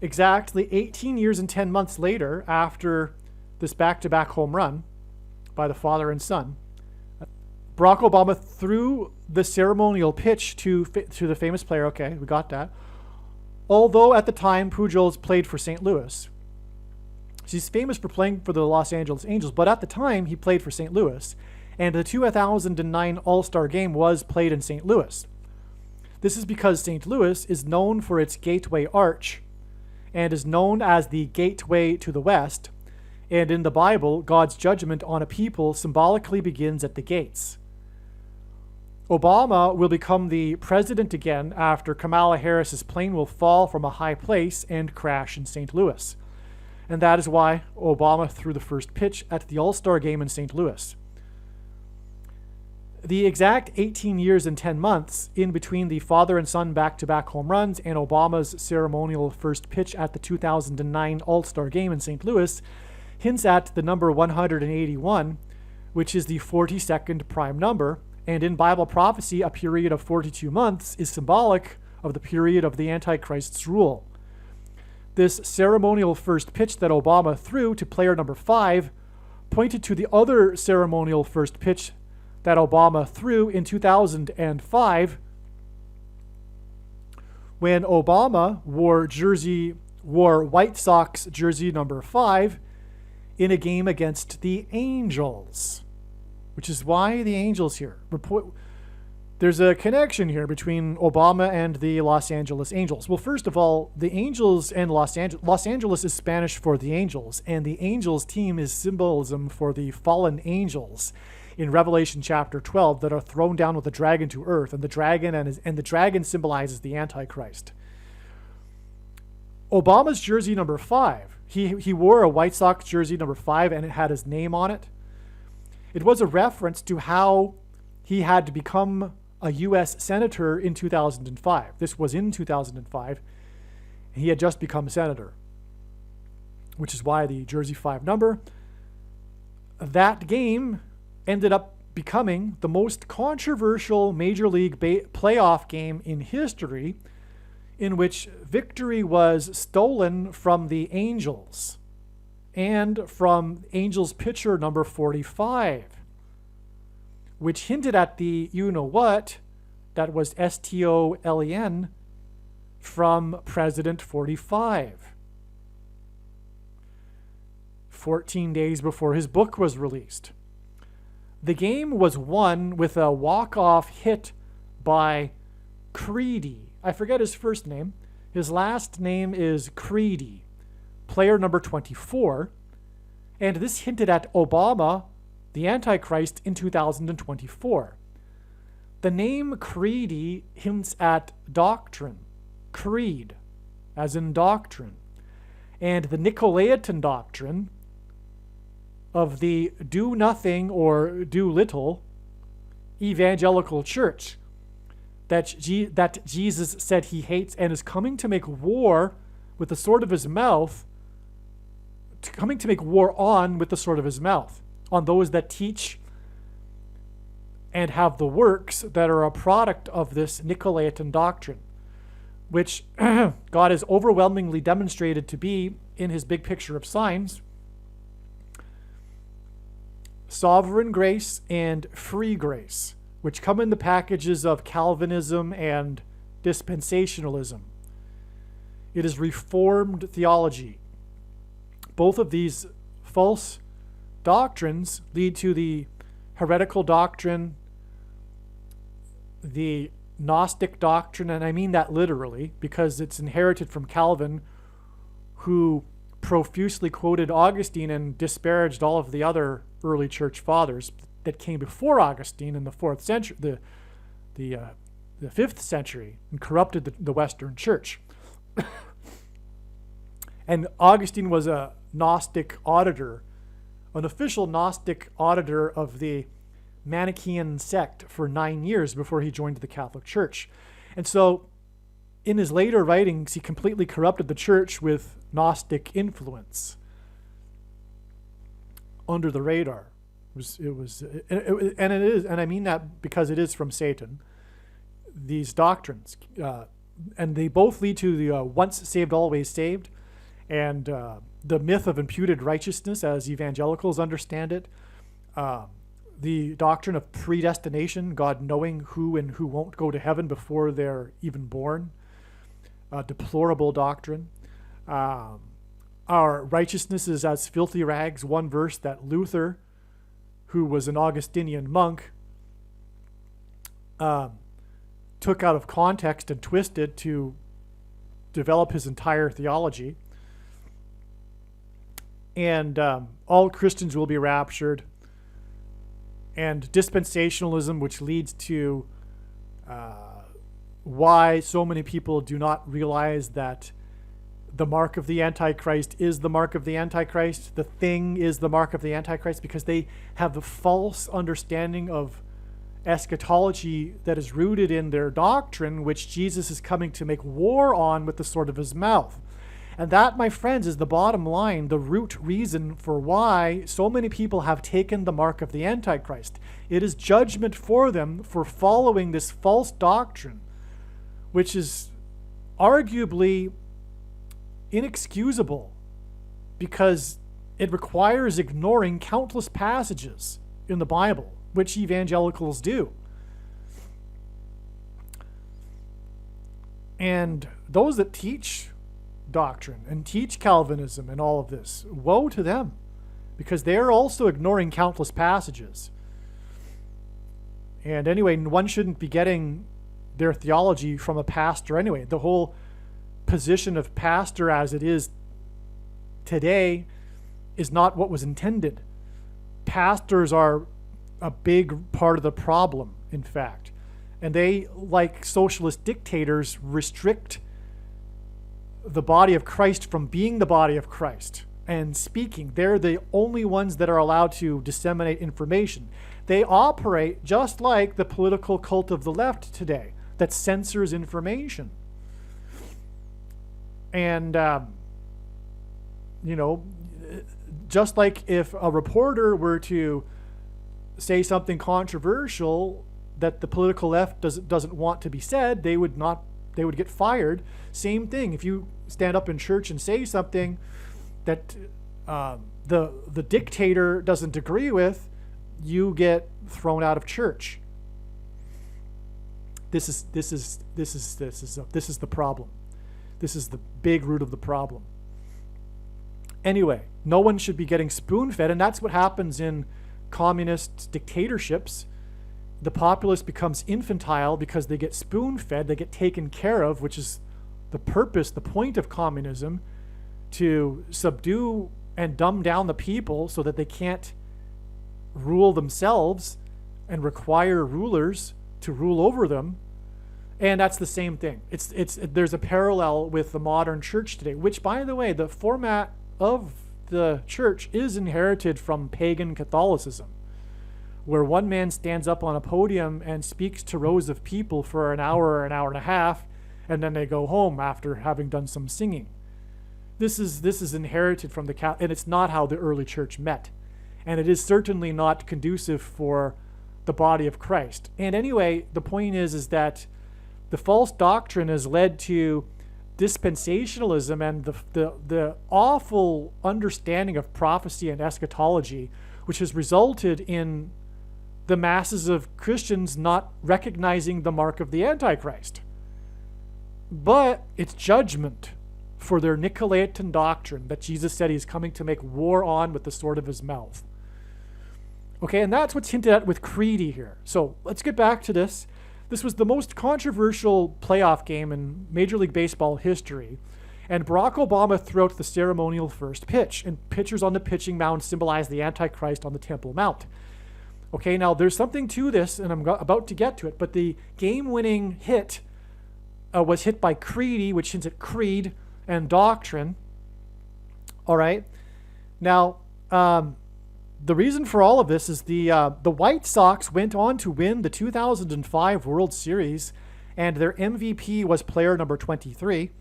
Exactly 18 years and 10 months later, after this back-to-back home run by the father and son, Barack Obama threw the ceremonial pitch to the famous player. Okay, we got that. Although at the time Pujols played for St. Louis. He's famous for playing for the Los Angeles Angels, but at the time he played for St. Louis, and the 2009 All-Star Game was played in St. Louis. This is because St. Louis is known for its Gateway Arch and is known as the Gateway to the West, and in the Bible, God's judgment on a people symbolically begins at the gates. Obama will become the president again after Kamala Harris's plane will fall from a high place and crash in St. Louis. And that is why Obama threw the first pitch at the All-Star Game in St. Louis. The exact 18 years and 10 months in between the father and son back-to-back home runs and Obama's ceremonial first pitch at the 2009 All-Star Game in St. Louis hints at the number 181, which is the 42nd prime number, And in Bible prophecy, a period of 42 months is symbolic of the period of the Antichrist's rule. This ceremonial first pitch that Obama threw to player number 5 pointed to the other ceremonial first pitch that Obama threw in 2005 when Obama wore White Sox jersey number 5 in a game against the Angels, which is why the Angels here. There's a connection here between Obama and the Los Angeles Angels. Well, first of all, the Angels and Los Angeles is Spanish for the angels, and the Angels team is symbolism for the fallen angels in Revelation chapter 12 that are thrown down with the dragon to earth, and the dragon symbolizes the Antichrist. Obama's jersey number 5, he wore a White Sox jersey number 5, and it had his name on it. It was a reference to how he had to become a U.S. senator in 2005. This was in 2005. He had just become senator, which is why the jersey 5 number. That game ended up becoming the most controversial Major League playoff game in history, in which victory was stolen from the Angels and from Angels pitcher number 45. Which hinted at the you-know-what that was STOLEN from President 45. 14 days before his book was released. The game was won with a walk-off hit by Creedy. I forget his first name. His last name is Creedy, player number 24. And this hinted at Obama, the Antichrist, in 2024. The name Creedy hints at doctrine, creed, as in doctrine, and the Nicolaitan doctrine of the do nothing or do little evangelical church that Jesus said he hates and is coming to make war with the sword of his mouth, coming to make war on with the sword of his mouth, on those that teach and have the works that are a product of this Nicolaitan doctrine, which God has overwhelmingly demonstrated to be, in his big picture of signs, sovereign grace and free grace, which come in the packages of Calvinism and dispensationalism. It is Reformed theology. Both of these false doctrines lead to the heretical doctrine, the Gnostic doctrine, and I mean that literally because it's inherited from Calvin, who profusely quoted Augustine and disparaged all of the other early church fathers that came before Augustine in the 4th century, the 5th century, and corrupted the Western church. And Augustine was a Gnostic auditor, an official Gnostic auditor of the Manichaean sect for 9 years before he joined the Catholic Church. And so in his later writings, he completely corrupted the church with Gnostic influence under the radar. And I mean that because it is from Satan, these doctrines. And they both lead to the once saved, always saved, and the myth of imputed righteousness as evangelicals understand it. The doctrine of predestination, God knowing who and who won't go to heaven before they're even born. Deplorable doctrine. Our righteousness is as filthy rags, one verse that Luther, who was an Augustinian monk, took out of context and twisted to develop his entire theology. And all Christians will be raptured. And dispensationalism, which leads to why so many people do not realize that the mark of the Antichrist is the mark of the Antichrist. The thing is the mark of the Antichrist, because they have the false understanding of eschatology that is rooted in their doctrine, which Jesus is coming to make war on with the sword of his mouth. And that, my friends, is the bottom line, the root reason for why so many people have taken the mark of the Antichrist. It is judgment for them for following this false doctrine, which is arguably inexcusable because it requires ignoring countless passages in the Bible, which evangelicals do. And those that teach doctrine and teach Calvinism and all of this, woe to them, because they're also ignoring countless passages. And anyway, one shouldn't be getting their theology from a pastor anyway. The whole position of pastor as it is today is not what was intended. Pastors are a big part of the problem, in fact. And they, like socialist dictators, restrict the body of Christ from being the body of Christ and speaking. They're the only ones that are allowed to disseminate information. They operate just like the political cult of the left today that censors information. And, just like if a reporter were to say something controversial that the political left doesn't want to be said, they would get fired. Same thing, if you stand up in church and say something that the dictator doesn't agree with, you get thrown out of church. This is the problem. This is the big root of the problem. Anyway, no one should be getting spoon-fed, and that's what happens in communist dictatorships. The populace becomes infantile because they get spoon-fed, they get taken care of, which is the purpose, the point of communism, to subdue and dumb down the people so that they can't rule themselves and require rulers to rule over them. And that's the same thing. There's a parallel with the modern church today, which, by the way, the format of the church is inherited from pagan Catholicism, where one man stands up on a podium and speaks to rows of people for an hour and a half, and then they go home after having done some singing. This is inherited from the and it's not how the early church met, and it is certainly not conducive for the body of Christ. And anyway, the point is that the false doctrine has led to dispensationalism and the awful understanding of prophecy and eschatology, which has resulted in the masses of Christians not recognizing the mark of the Antichrist. But it's judgment for their Nicolaitan doctrine that Jesus said he's coming to make war on with the sword of his mouth. Okay, and that's what's hinted at with Creedy here. So let's get back to this. This was the most controversial playoff game in Major League Baseball history, and Barack Obama threw out the ceremonial first pitch, and pitchers on the pitching mound symbolize the Antichrist on the Temple Mount. Okay, now there's something to this, and I'm about to get to it, but the game-winning hit was hit by Creedy, which hints at creed and doctrine. All right, now the reason for all of this is the White Sox went on to win the 2005 World Series, and their MVP was player number 23,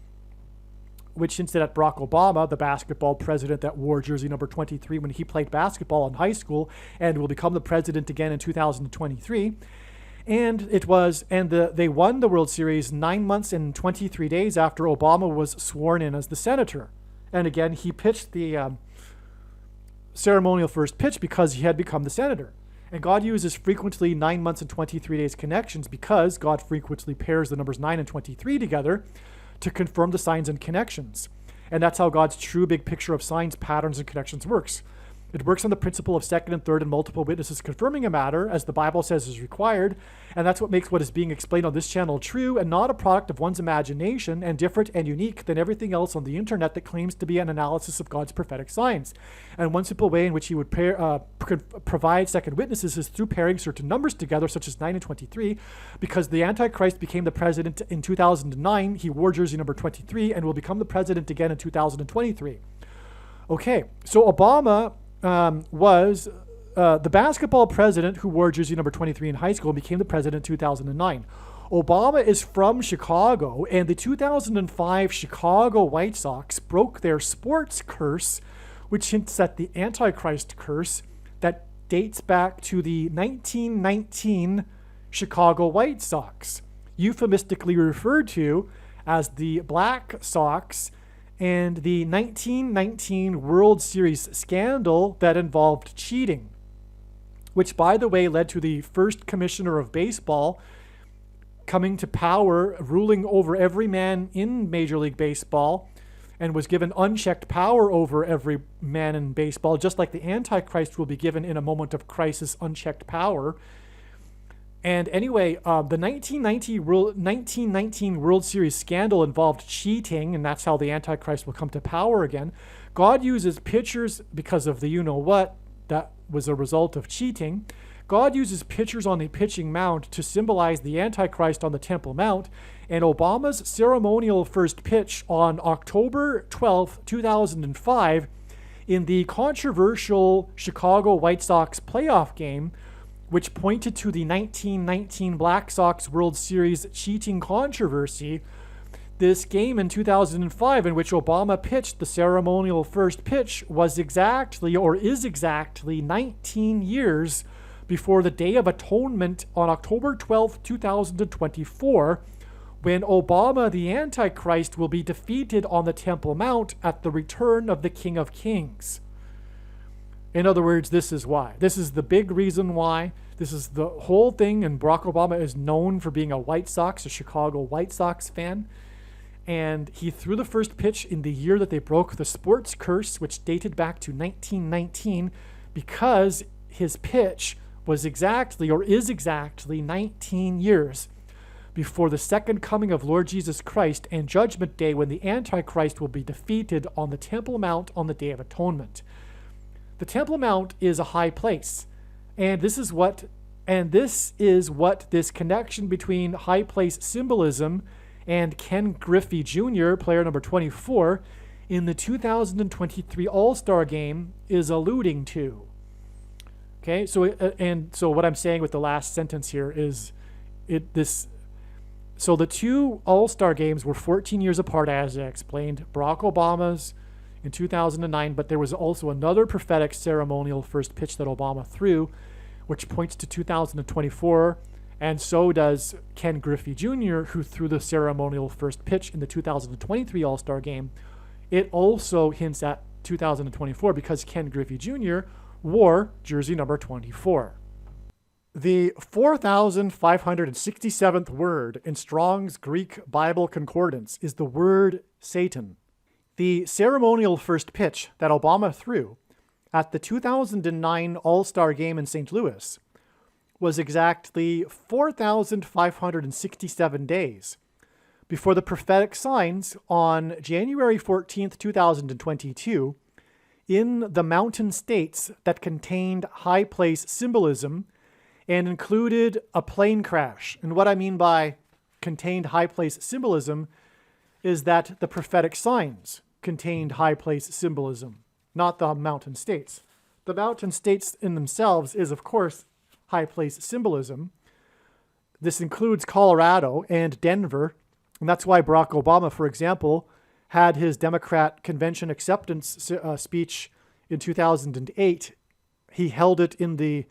which hinted at Barack Obama, the basketball president that wore jersey number 23 when he played basketball in high school, and will become the president again in 2023. And they won the World Series 9 months and 23 days after Obama was sworn in as the senator. And again, he pitched the ceremonial first pitch because he had become the senator. And God uses frequently 9 months and 23 days connections because God frequently pairs the numbers 9 and 23 together to confirm the signs and connections. And that's how God's true big picture of signs, patterns, and connections works. It works on the principle of second and third and multiple witnesses confirming a matter, as the Bible says is required, and that's what makes what is being explained on this channel true and not a product of one's imagination and different and unique than everything else on the internet that claims to be an analysis of God's prophetic signs. And one simple way in which he would provide second witnesses is through pairing certain numbers together, such as 9 and 23, because the Antichrist became the president in 2009, he wore jersey number 23, and will become the president again in 2023. Okay, so Obama was the basketball president who wore jersey number 23 in high school and became the president in 2009. Obama is from Chicago, and the 2005 Chicago White Sox broke their sports curse, which hints at the Antichrist curse that dates back to the 1919 Chicago White Sox, euphemistically referred to as the Black Sox, and the 1919 World Series scandal that involved cheating, which, by the way, led to the first commissioner of baseball coming to power, ruling over every man in Major League Baseball, and was given unchecked power over every man in baseball, just like the Antichrist will be given in a moment of crisis unchecked power. And anyway, the 1919 World Series scandal involved cheating, and that's how the Antichrist will come to power again. God uses pitchers because of the you-know-what that was a result of cheating. God uses pitchers on the pitching mound to symbolize the Antichrist on the Temple Mount, and Obama's ceremonial first pitch on October 12, 2005, in the controversial Chicago White Sox playoff game, which pointed to the 1919 Black Sox World Series cheating controversy. This game in 2005, in which Obama pitched the ceremonial first pitch, was exactly, or is exactly, 19 years before the Day of Atonement on October 12, 2024, when Obama, the Antichrist, will be defeated on the Temple Mount at the return of the King of Kings. In other words, this is why. This is the big reason why. This is the whole thing, and Barack Obama is known for being a Chicago White Sox fan. And he threw the first pitch in the year that they broke the sports curse, which dated back to 1919, because his pitch was exactly, or is exactly, 19 years before the second coming of Lord Jesus Christ and Judgment Day, when the Antichrist will be defeated on the Temple Mount on the Day of Atonement. The Temple Mount is a high place, and this is what this connection between high place symbolism and Ken Griffey Jr., player number 24, in the 2023 All-Star Game is alluding to. Okay, so what I'm saying with the last sentence here is so the two All-Star Games were 14 years apart, as I explained. Barack Obama's in 2009, but there was also another prophetic ceremonial first pitch that Obama threw, which points to 2024, and so does Ken Griffey Jr., who threw the ceremonial first pitch in the 2023 All-Star Game. It also hints at 2024 because Ken Griffey Jr. wore jersey number 24. The 4,567th word in Strong's Greek Bible Concordance is the word Satan. The ceremonial first pitch that Obama threw at the 2009 All-Star Game in St. Louis was exactly 4,567 days before the prophetic signs on January 14th, 2022, in the mountain states that contained high place symbolism and included a plane crash. And what I mean by contained high place symbolism is that the prophetic signs contained high place symbolism, not the mountain states. The mountain states in themselves is, of course, high place symbolism. This includes Colorado and Denver, and that's why Barack Obama, for example, had his Democrat convention acceptance speech in 2008. He held it in the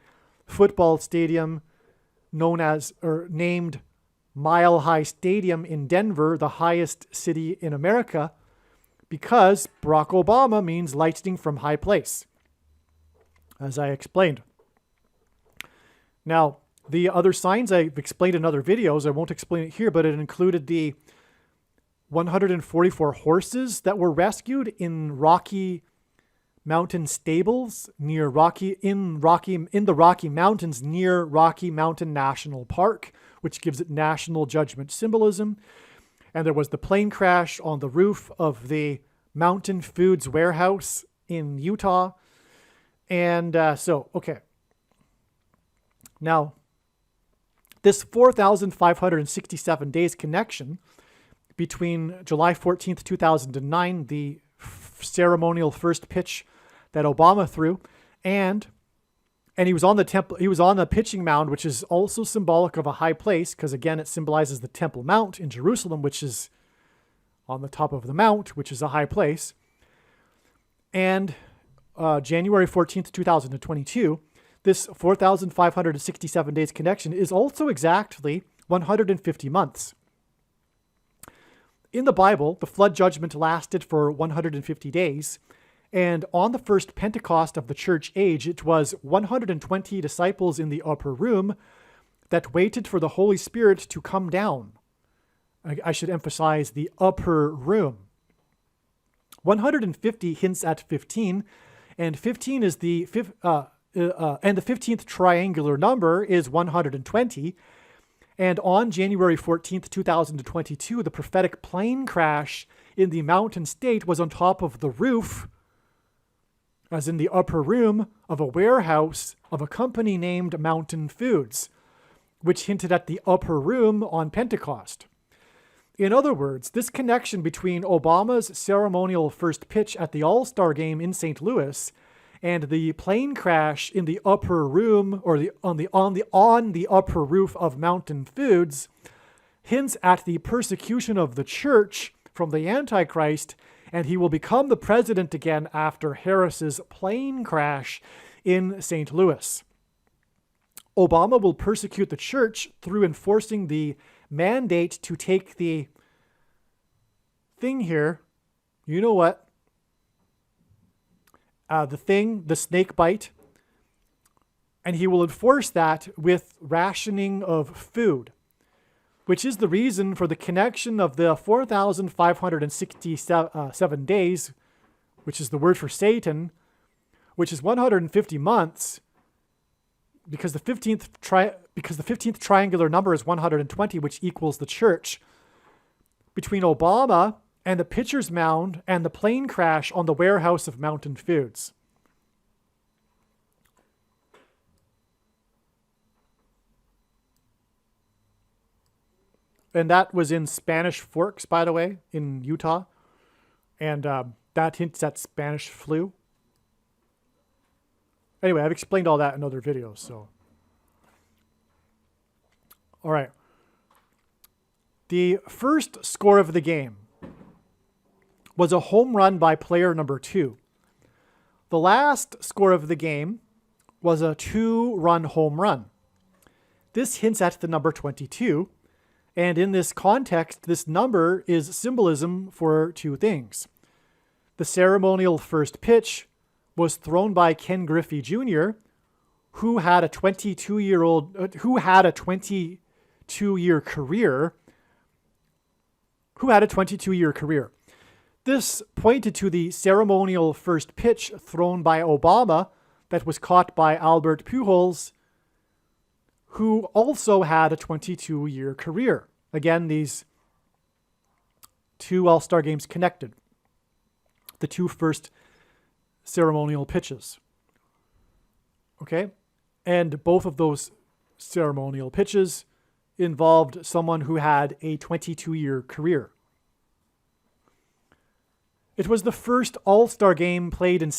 football stadium named Mile High Stadium in Denver, the highest city in America, because Barack Obama means lightning from high place, as I explained. Now, the other signs I've explained in other videos, I won't explain it here, but it included the 144 horses that were rescued in Rocky Mountain stables near in the Rocky Mountains near Rocky Mountain National Park, which gives it national judgment symbolism. And there was the plane crash on the roof of the Mountain Foods warehouse in Utah. And okay. Now, this 4,567 days connection between July 14th, 2009, the ceremonial first pitch that Obama threw, and And he was on the temple. He was on the pitching mound, which is also symbolic of a high place, because again, it symbolizes the Temple Mount in Jerusalem, which is on the top of the mount, which is a high place. And January 14th, 2022, this 4,567 days connection is also exactly 150 months. In the Bible, the flood judgment lasted for 150 days, and on the first Pentecost of the church age, it was 120 disciples in the upper room that waited for the Holy Spirit to come down. I should emphasize the upper room. 150 hints at 15, and 15 is the and the 15th triangular number is 120. And on January 14th, 2022, the prophetic plane crash in the Mountain State was on top of the roof, as in the upper room, of a warehouse of a company named Mountain Foods, which hinted at the upper room on Pentecost. In other words, this connection between Obama's ceremonial first pitch at the All-Star Game in St. Louis and the plane crash in the upper room, or on the upper roof of Mountain Foods, hints at the persecution of the church from the Antichrist, and he will become the president again after Harris's plane crash in St. Louis. Obama will persecute the church through enforcing the mandate to take the thing here, you know what? The snake bite, and he will enforce that with rationing of food, which is the reason for the connection of the 4,567 days, which is the word for Satan, which is 150 months, because the 15th triangular number is 120, which equals the church, between Obama and the pitcher's mound and the plane crash on the warehouse of Mountain Foods. And that was in Spanish Forks, by the way, in Utah. And that hints at Spanish flu. Anyway, I've explained all that in other videos, so. All right. The first score of the game was a home run by player number 2. The last score of the game was a 2-run home run. This hints at the number 22, and in this context, this number is symbolism for 2 things. The ceremonial first pitch was thrown by Ken Griffey Jr., who had a 22-year career. This pointed to the ceremonial first pitch thrown by Obama that was caught by Albert Pujols, who also had a 22-year career. Again, these 2 All-Star games connected. The 2 first ceremonial pitches. Okay? And both of those ceremonial pitches involved someone who had a 22-year career. It was the first All-Star game played in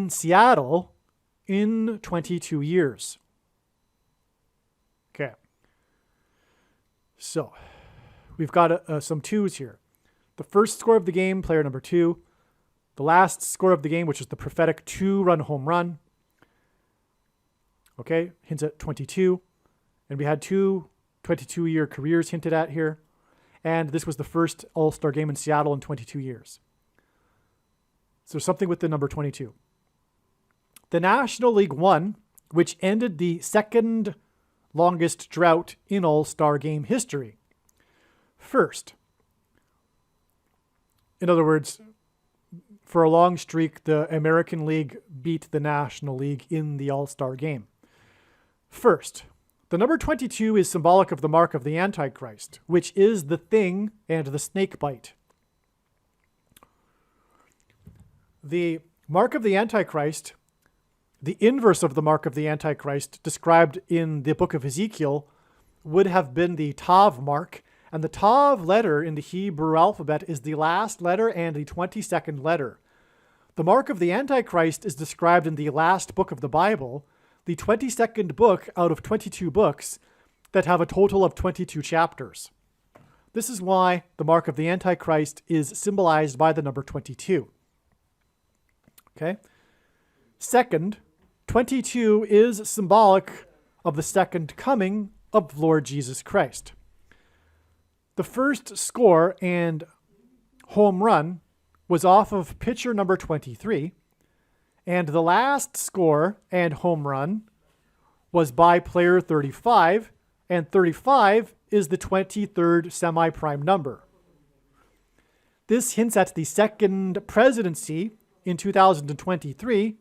Seattle in 22 years. Okay. So, we've got some 2s here. The first score of the game, player number 2. The last score of the game, which is the prophetic 2-run home run. Okay, hints at 22. And we had 2 22-year careers hinted at here. And this was the first All-Star game in Seattle in 22 years. So something with the number 22. The National League won, which ended the second longest drought in All-Star game history. First. In other words, for a long streak, the American League beat the National League in the All-Star game. First, the number 22 is symbolic of the mark of the Antichrist, which is the thing and the snake bite. The mark of the Antichrist, the inverse of the mark of the Antichrist described in the book of Ezekiel, would have been the Tav mark, and the Tav letter in the Hebrew alphabet is the last letter and the 22nd letter. The mark of the Antichrist is described in the last book of the Bible, the 22nd book out of 22 books that have a total of 22 chapters. This is why the mark of the Antichrist is symbolized by the number 22. Okay? Second, 22 is symbolic of the second coming of Lord Jesus Christ. The first score and home run was off of pitcher number 23, and the last score and home run was by player 35, and 35 is the 23rd semi-prime number. This hints at the second presidency in 2023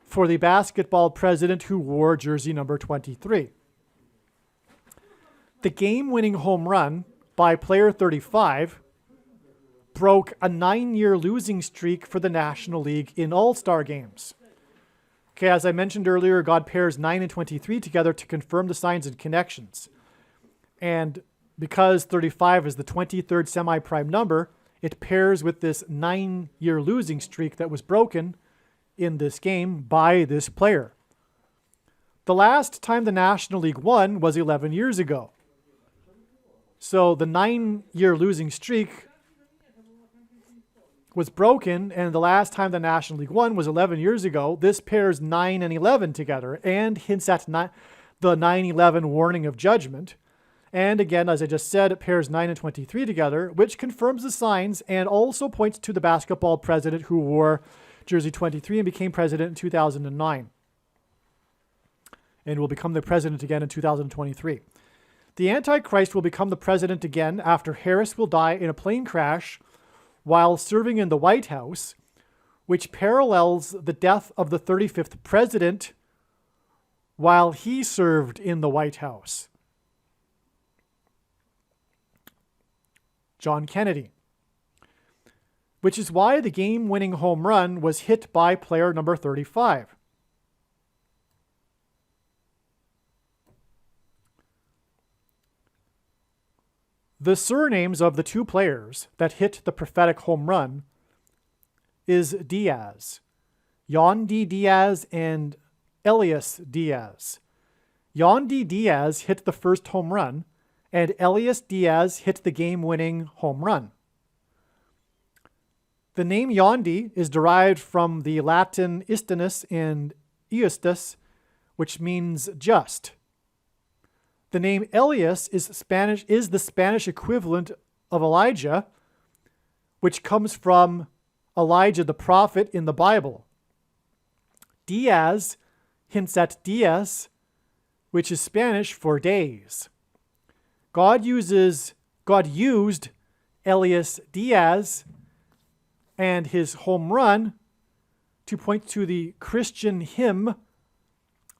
for the basketball president who wore jersey number 23. The game-winning home run by player 35 broke a 9-year losing streak for the National League in All-Star games. Okay, as I mentioned earlier, God pairs 9 and 23 together to confirm the signs and connections. And because 35 is the 23rd semi-prime number, it pairs with this 9-year losing streak that was broken in this game by this player. The last time the National League won was 11 years ago. So the 9-year losing streak was broken, and the last time the National League won was 11 years ago. This pairs 9 and 11 together and hints at the 9/11 warning of judgment. And again, as I just said, it pairs 9 and 23 together, which confirms the signs and also points to the basketball president who wore jersey 23 and became president in 2009. And will become the president again in 2023. The Antichrist will become the president again after Harris will die in a plane crash while serving in the White House, which parallels the death of the 35th president while he served in the White House. John Kennedy. Which is why the game-winning home run was hit by player number 35. The surnames of the two players that hit the prophetic home run is Diaz. Yandy Diaz and Elias Diaz. Yandy Diaz hit the first home run, and Elias Diaz hit the game-winning home run. The name Yandy is derived from the Latin istinus and iustus, which means just. The name Elias is the Spanish equivalent of Elijah, which comes from Elijah the prophet in the Bible. Diaz hints at dias, which is Spanish for days. God used Elias Diaz and his home run to point to the Christian hymn,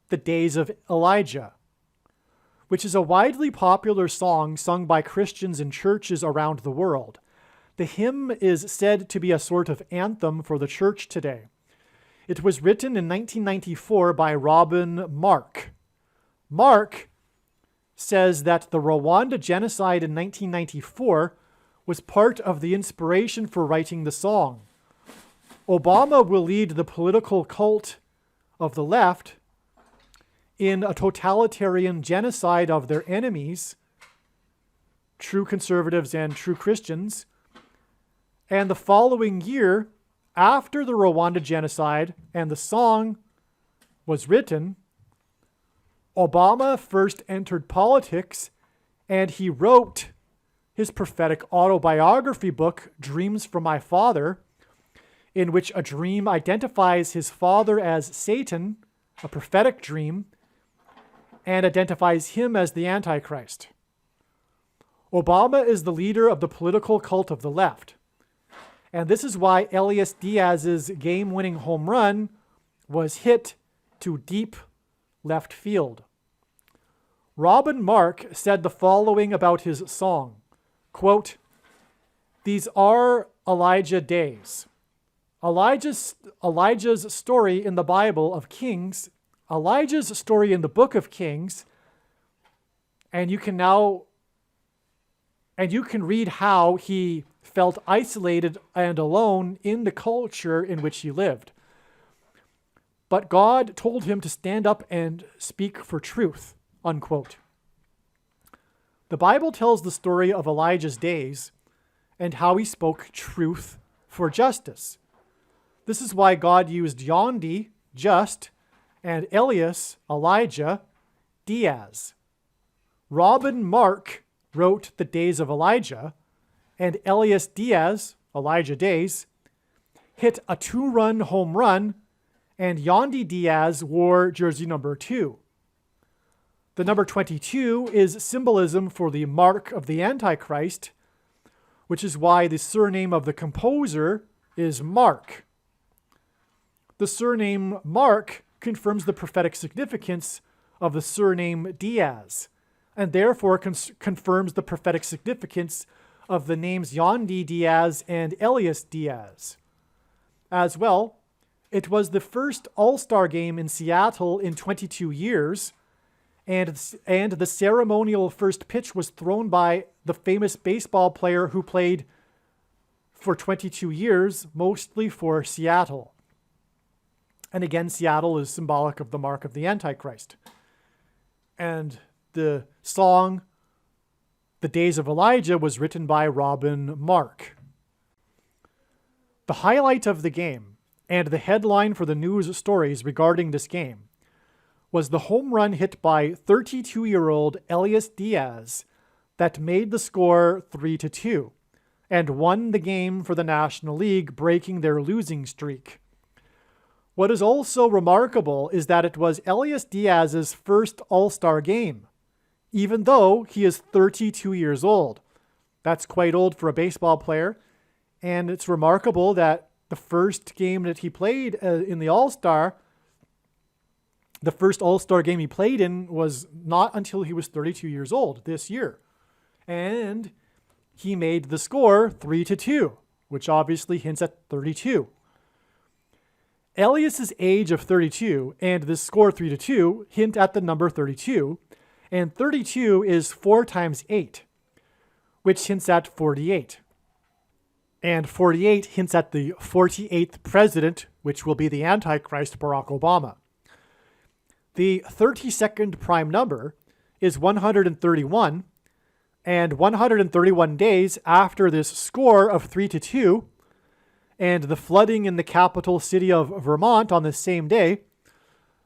The Days of Elijah, which is a widely popular song sung by Christians in churches around the world. The hymn is said to be a sort of anthem for the church today. It was written in 1994 by Robin Mark. Mark says that the Rwanda genocide in 1994 was part of the inspiration for writing the song. Obama will lead the political cult of the left in a totalitarian genocide of their enemies, true conservatives and true Christians. And the following year, after the Rwanda genocide and the song was written, Obama first entered politics and he wrote his prophetic autobiography book, Dreams from My Father, in which a dream identifies his father as Satan, a prophetic dream, and identifies him as the Antichrist. Obama is the leader of the political cult of the left. And this is why Elias Diaz's game-winning home run was hit to deep left field. Robin Mark said the following about his song, quote, "These are Elijah days. Elijah's story in the Bible of Kings, Elijah's story in the book of Kings, and you can read how he felt isolated and alone in the culture in which he lived. but God told him to stand up and speak for truth, unquote. The Bible tells the story of Elijah's days and how he spoke truth for justice. This is why God used Yonde, just, and Elias, Elijah, Diaz. Robin Mark wrote The Days of Elijah, and Elias Diaz, Elijah Days, hit a 2-run home run, and Yonde Diaz wore jersey number 2. The number 22 is symbolism for the mark of the Antichrist, which is why the surname of the composer is Mark. The surname Mark confirms the prophetic significance of the surname Diaz, and therefore confirms the prophetic significance of the names Yonde Diaz and Elias Diaz. As well, it was the first All-Star game in Seattle in 22 years, and the ceremonial first pitch was thrown by the famous baseball player who played for 22 years, mostly for Seattle. And again, Seattle is symbolic of the mark of the Antichrist. And the song, The Days of Elijah, was written by Robin Mark. The highlight of the game, and the headline for the news stories regarding this game, was the home run hit by 32-year-old Elias Diaz that made the score 3-2 and won the game for the National League, breaking their losing streak. What is also remarkable is that it was Elias Diaz's first All-Star game, even though he is 32 years old. That's quite old for a baseball player, and it's remarkable that the first game that he played in the All-Star, the first All-Star game he played in was not until he was 32 years old this year. And he made the score 3-2, which obviously hints at 32. Elias's age of 32 and the score 3-2 hint at the number 32, and 32 is 4 times 8, which hints at 48. And 48 hints at the 48th president, which will be the Antichrist, Barack Obama. The 32nd prime number is 131, and 131 days after this score of 3-2, and the flooding in the capital city of Vermont on the same day,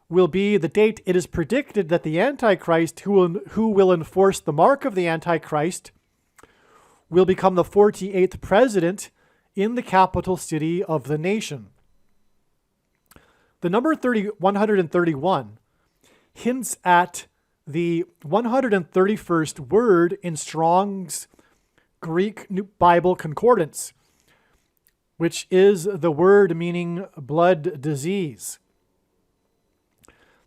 will be the date it is predicted that the Antichrist, who will enforce the mark of the Antichrist, will become the 48th president in the capital city of the nation. The number 131 hints at the 131st word in Strong's Greek Bible Concordance, which is the word meaning blood disease.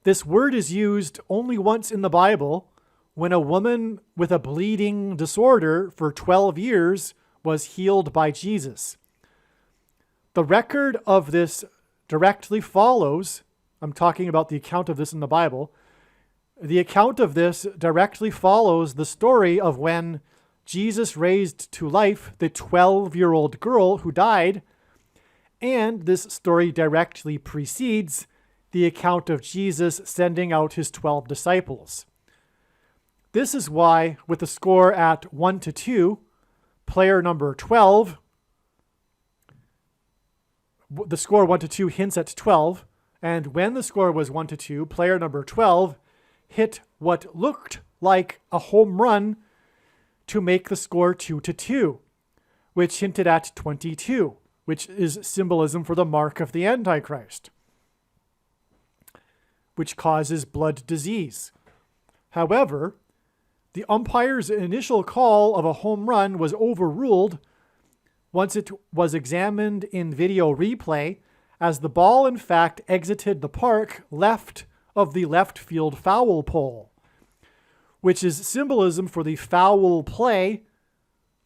This word is used only once in the Bible, when a woman with a bleeding disorder for 12 years was healed by Jesus. The record of this directly follows, I'm talking about the account of this in the Bible, the account of this directly follows the story of when Jesus raised to life the 12-year-old girl who died, and this story directly precedes the account of Jesus sending out his 12 disciples. This is why, with the score at 1-2, player number 12, the score 1-2 hints at 12, and when the score was 1-2, player number 12 hit what looked like a home run to make the score 2-2, which hinted at 22, which is symbolism for the mark of the Antichrist, which causes blood disease. However, the umpire's initial call of a home run was overruled once it was examined in video replay, as the ball in fact exited the park left of the left field foul pole, which is symbolism for the foul play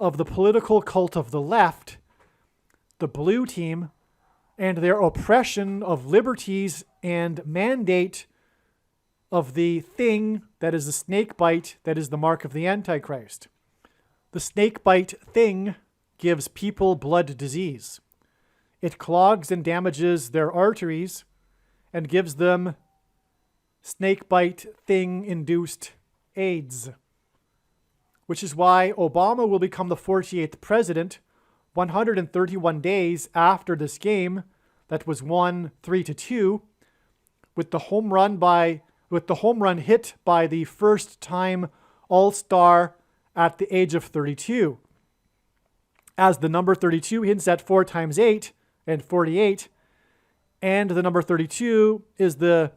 of the political cult of the left, the blue team, and their oppression of liberties and mandate of the thing that is the snake bite that is the mark of the Antichrist. The snake bite thing gives people blood disease. It clogs and damages their arteries, and gives them snakebite thing-induced AIDS, which is why Obama will become the 48th president 131 days after this game that was won 3-2 with the home run hit by the first-time All-Star at the age of 32. As the number 32 hints at 4 times 8 and 48, and the number 32 is the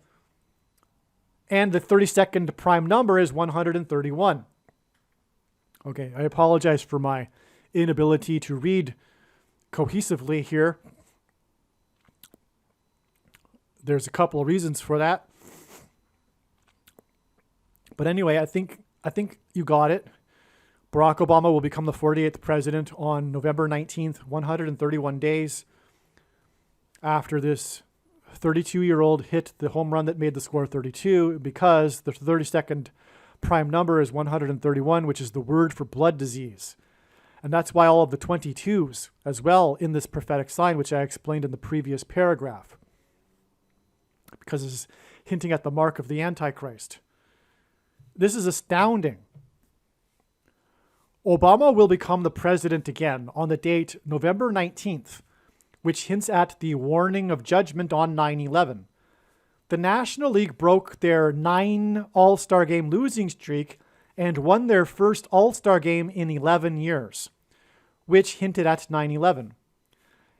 32nd prime number is 131. Okay, I apologize for my inability to read cohesively here. There's a couple of reasons for that. But anyway, I think you got it. Barack Obama will become the 48th president on November 19th, 131 days after this 32-year-old hit the home run that made the score 32, because the 32nd prime number is 131, which is the word for blood disease. And that's why all of the 22s as well in this prophetic sign, which I explained in the previous paragraph, because it's hinting at the mark of the Antichrist. This is astounding. Obama will become the president again on the date November 19th, which hints at the warning of judgment on 9/11. The National League broke their 9 All-Star game losing streak and won their first All-Star game in 11 years, which hinted at 9/11.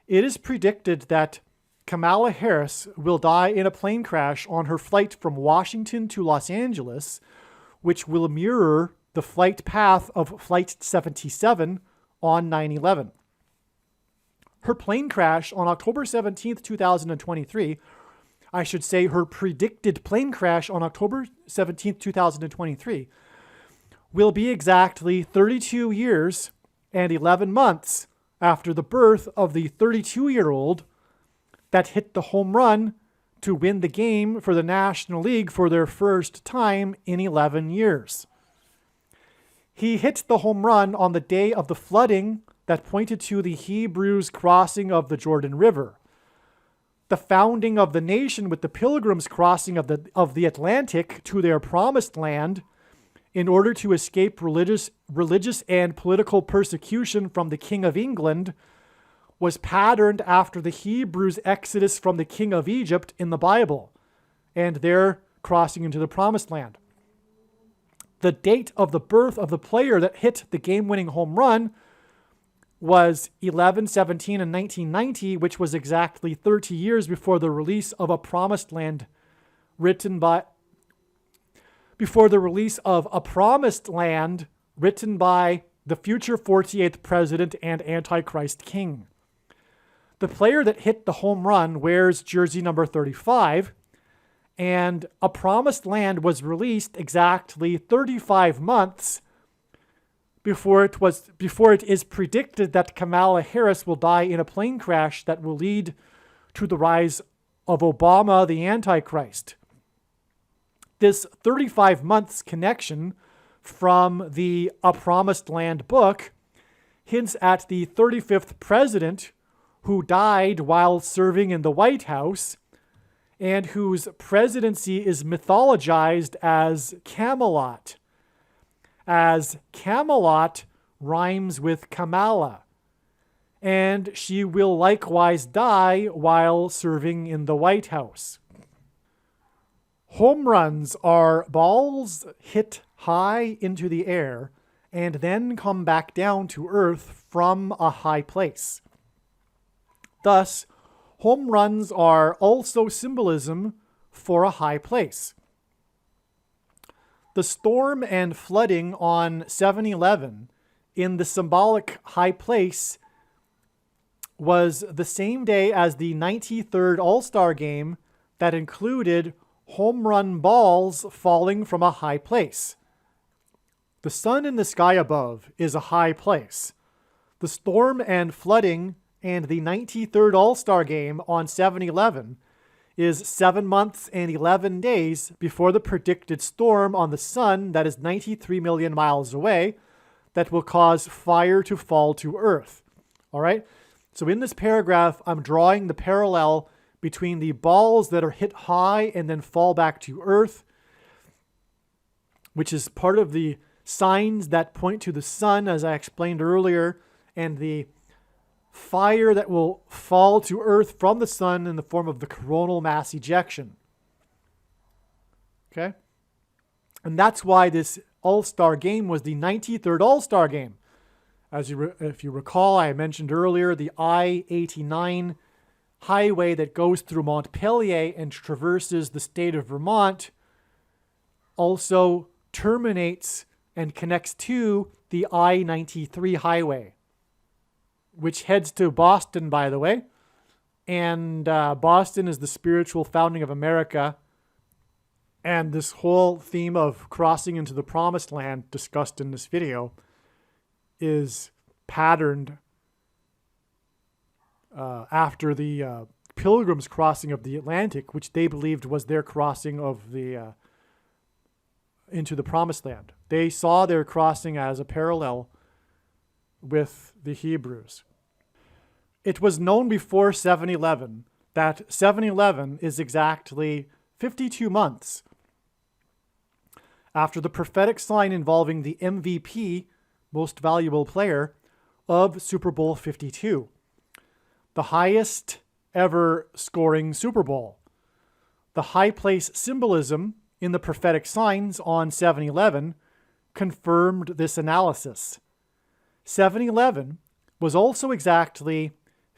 It is predicted that Kamala Harris will die in a plane crash on her flight from Washington to Los Angeles, which will mirror the flight path of Flight 77 on 9/11. Her plane crash on October 17th, 2023, I should say her predicted plane crash on October 17th, 2023, will be exactly 32 years and 11 months after the birth of the 32-year-old that hit the home run to win the game for the National League for their first time in 11 years. He hit the home run on the day of the flooding that pointed to the Hebrews' crossing of the Jordan River, the founding of the nation with the Pilgrims' crossing of the Atlantic to their promised land in order to escape religious and political persecution from the King of England, was patterned after the Hebrews' exodus from the king of Egypt in the Bible and their crossing into the promised land. The date of the birth of the player that hit the game-winning home run was 11/17 in 1990, which was exactly 30 years before the release of A Promised Land written by the future 48th president and Antichrist king. The player that hit the home run wears jersey number 35, and A Promised Land was released exactly 35 months before it is predicted that Kamala Harris will die in a plane crash that will lead to the rise of Obama, the Antichrist. This 35 months connection from the A Promised Land book hints at the 35th president who died while serving in the White House and whose presidency is mythologized as Camelot, as Camelot rhymes with Kamala, and she will likewise die while serving in the White House. Home runs are balls hit high into the air and then come back down to earth from a high place. Thus, home runs are also symbolism for a high place. The storm and flooding on 7/11 in the symbolic high place was the same day as the 93rd All-Star game that included home run balls falling from a high place. The sun in the sky above is a high place. The storm and flooding and the 93rd All-Star game on 7/11 is 7 months and 11 days before the predicted storm on the sun that is 93 million miles away that will cause fire to fall to earth. All right? So in this paragraph, I'm drawing the parallel between the balls that are hit high and then fall back to earth, which is part of the signs that point to the sun, as I explained earlier, and the fire that will fall to earth from the sun in the form of the coronal mass ejection. Okay? And that's why this All-Star game was the 93rd All-Star game. If you recall, I mentioned earlier the I-89 highway that goes through Montpelier and traverses the state of Vermont also terminates and connects to the I-93 highway, which heads to Boston, by the way. And Boston is the spiritual founding of America. And this whole theme of crossing into the promised land discussed in this video is patterned after the Pilgrims' crossing of the Atlantic, which they believed was their crossing of the into the promised land. They saw their crossing as a parallel with the Hebrews. It was known before 711 that 711 is exactly 52 months after the prophetic sign involving the MVP, most valuable player, of Super Bowl 52, the highest ever scoring Super Bowl. The high place symbolism in the prophetic signs on 711 confirmed this analysis. 711 was also exactly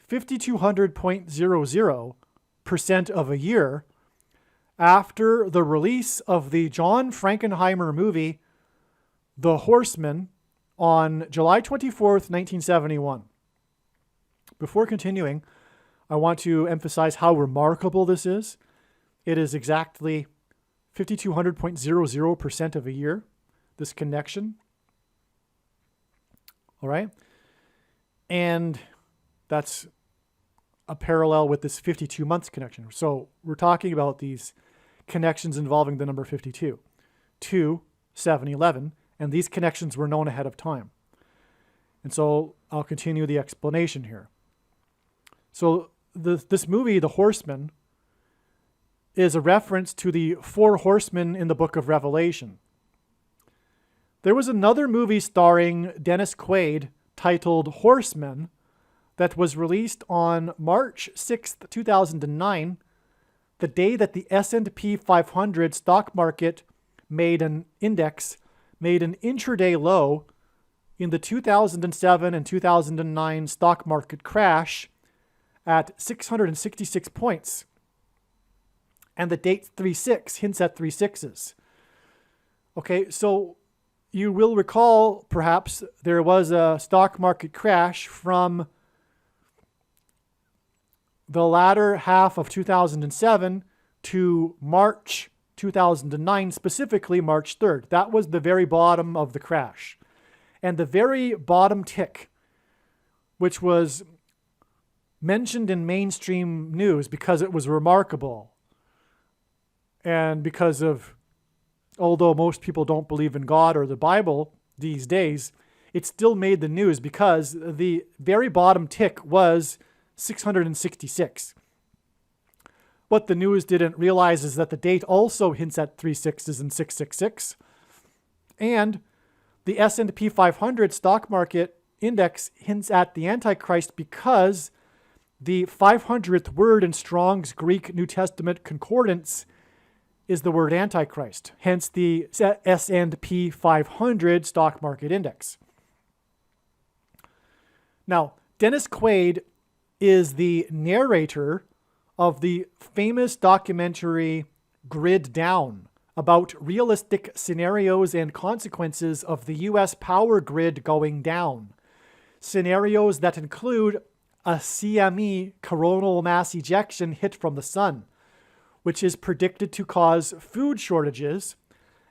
5200.00% of a year after the release of the John Frankenheimer movie, The Horseman, on July 24th, 1971. Before continuing, I want to emphasize how remarkable this is. It is exactly 5200.00% of a year, this connection. All right? And that's a parallel with this 52 months connection. So we're talking about these connections involving the number 52 to 711, and these connections were known ahead of time. And so I'll continue the explanation here. So this movie, The Horseman, is a reference to the four horsemen in the book of Revelation. There was another movie starring Dennis Quaid titled Horsemen that was released on March 6th, 2009, the day that the S&P 500 stock market made an intraday low in the 2007 and 2009 stock market crash at 666 points. And the date 36 hints at 3 6s. Okay, so you will recall, perhaps, there was a stock market crash from the latter half of 2007 to March 2009, specifically March 3rd. That was the very bottom of the crash. And the very bottom tick, which was mentioned in mainstream news because it was remarkable, and because of, although most people don't believe in God or the Bible these days, it still made the news because the very bottom tick was 666. What the news didn't realize is that the date also hints at 3 6s and 666. And the S&P 500 stock market index hints at the Antichrist because the 500th word in Strong's Greek New Testament concordance is the word Antichrist, hence the S&P 500 stock market index. Now, Dennis Quaid is the narrator of the famous documentary Grid Down about realistic scenarios and consequences of the U.S. power grid going down. Scenarios that include a CME, coronal mass ejection, hit from the sun, which is predicted to cause food shortages,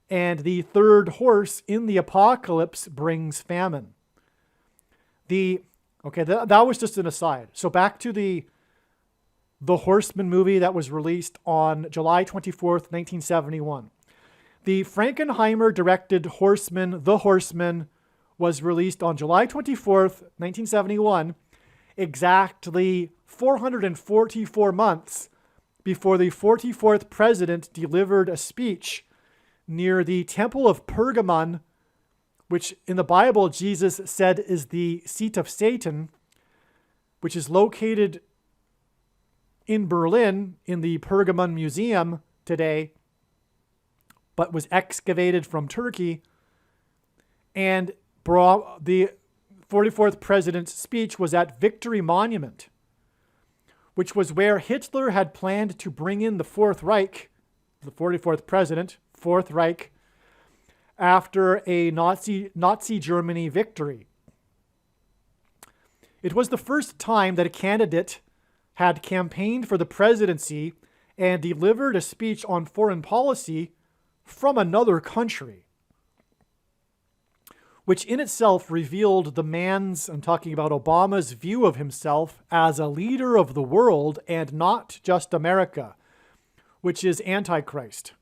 and the third horse in the apocalypse brings famine. That was just an aside. So back to the Horseman movie that was released on July 24th, 1971. The Frankenheimer-directed Horseman, The Horseman, was released on July 24th, 1971, exactly 444 months before the 44th president delivered a speech near the Temple of Pergamon, which in the Bible Jesus said is the seat of Satan, which is located in Berlin in the Pergamon Museum today, but was excavated from Turkey. And the 44th president's speech was at Victory Monument, which was where Hitler had planned to bring in the Fourth Reich, the 44th president, Fourth Reich, after a Nazi Germany victory. It was the first time that a candidate had campaigned for the presidency and delivered a speech on foreign policy from another country, which in itself revealed the man's, I'm talking about Obama's, view of himself as a leader of the world and not just America, which is Antichrist.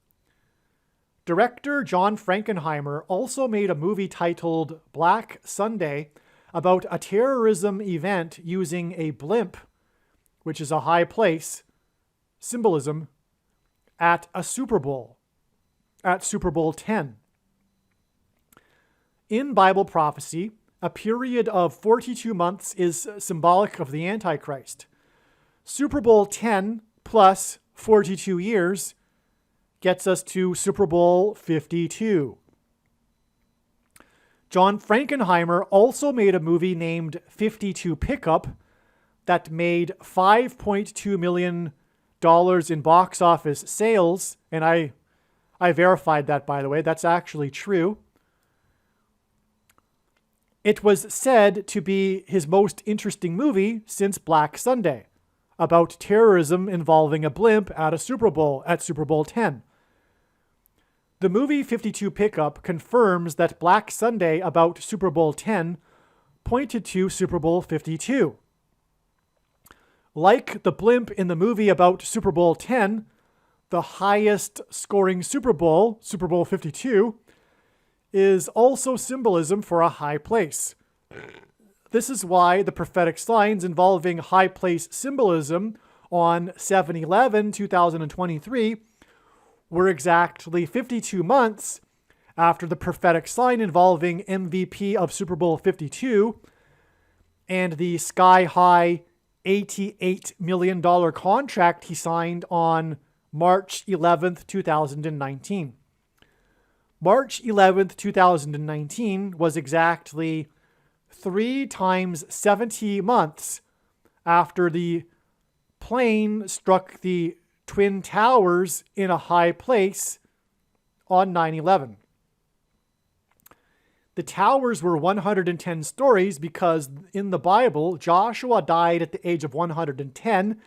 Director John Frankenheimer also made a movie titled Black Sunday about a terrorism event using a blimp, which is a high place, symbolism, at a Super Bowl, at Super Bowl 10. In Bible prophecy, a period of 42 months is symbolic of the Antichrist. Super Bowl 10 plus 42 years gets us to Super Bowl 52. John Frankenheimer also made a movie named 52 Pickup that made $5.2 million in box office sales, and I verified that, by the way. That's actually true. It was said to be his most interesting movie since Black Sunday, about terrorism involving a blimp at a Super Bowl, at Super Bowl 10. The movie 52 Pickup confirms that Black Sunday about Super Bowl 10 pointed to Super Bowl 52. Like the blimp in the movie about Super Bowl 10, the highest scoring Super Bowl, Super Bowl 52, is also symbolism for a high place. This is why the prophetic signs involving high place symbolism on 7/11/2023 were exactly 52 months after the prophetic sign involving MVP of Super Bowl 52 and the sky-high $88 million contract he signed on March 11th, 2019. March 11th, 2019 was exactly 3 times 70 months after the plane struck the Twin Towers in a high place on 9/11. The towers were 110 stories because in the Bible, Joshua died at the age of 110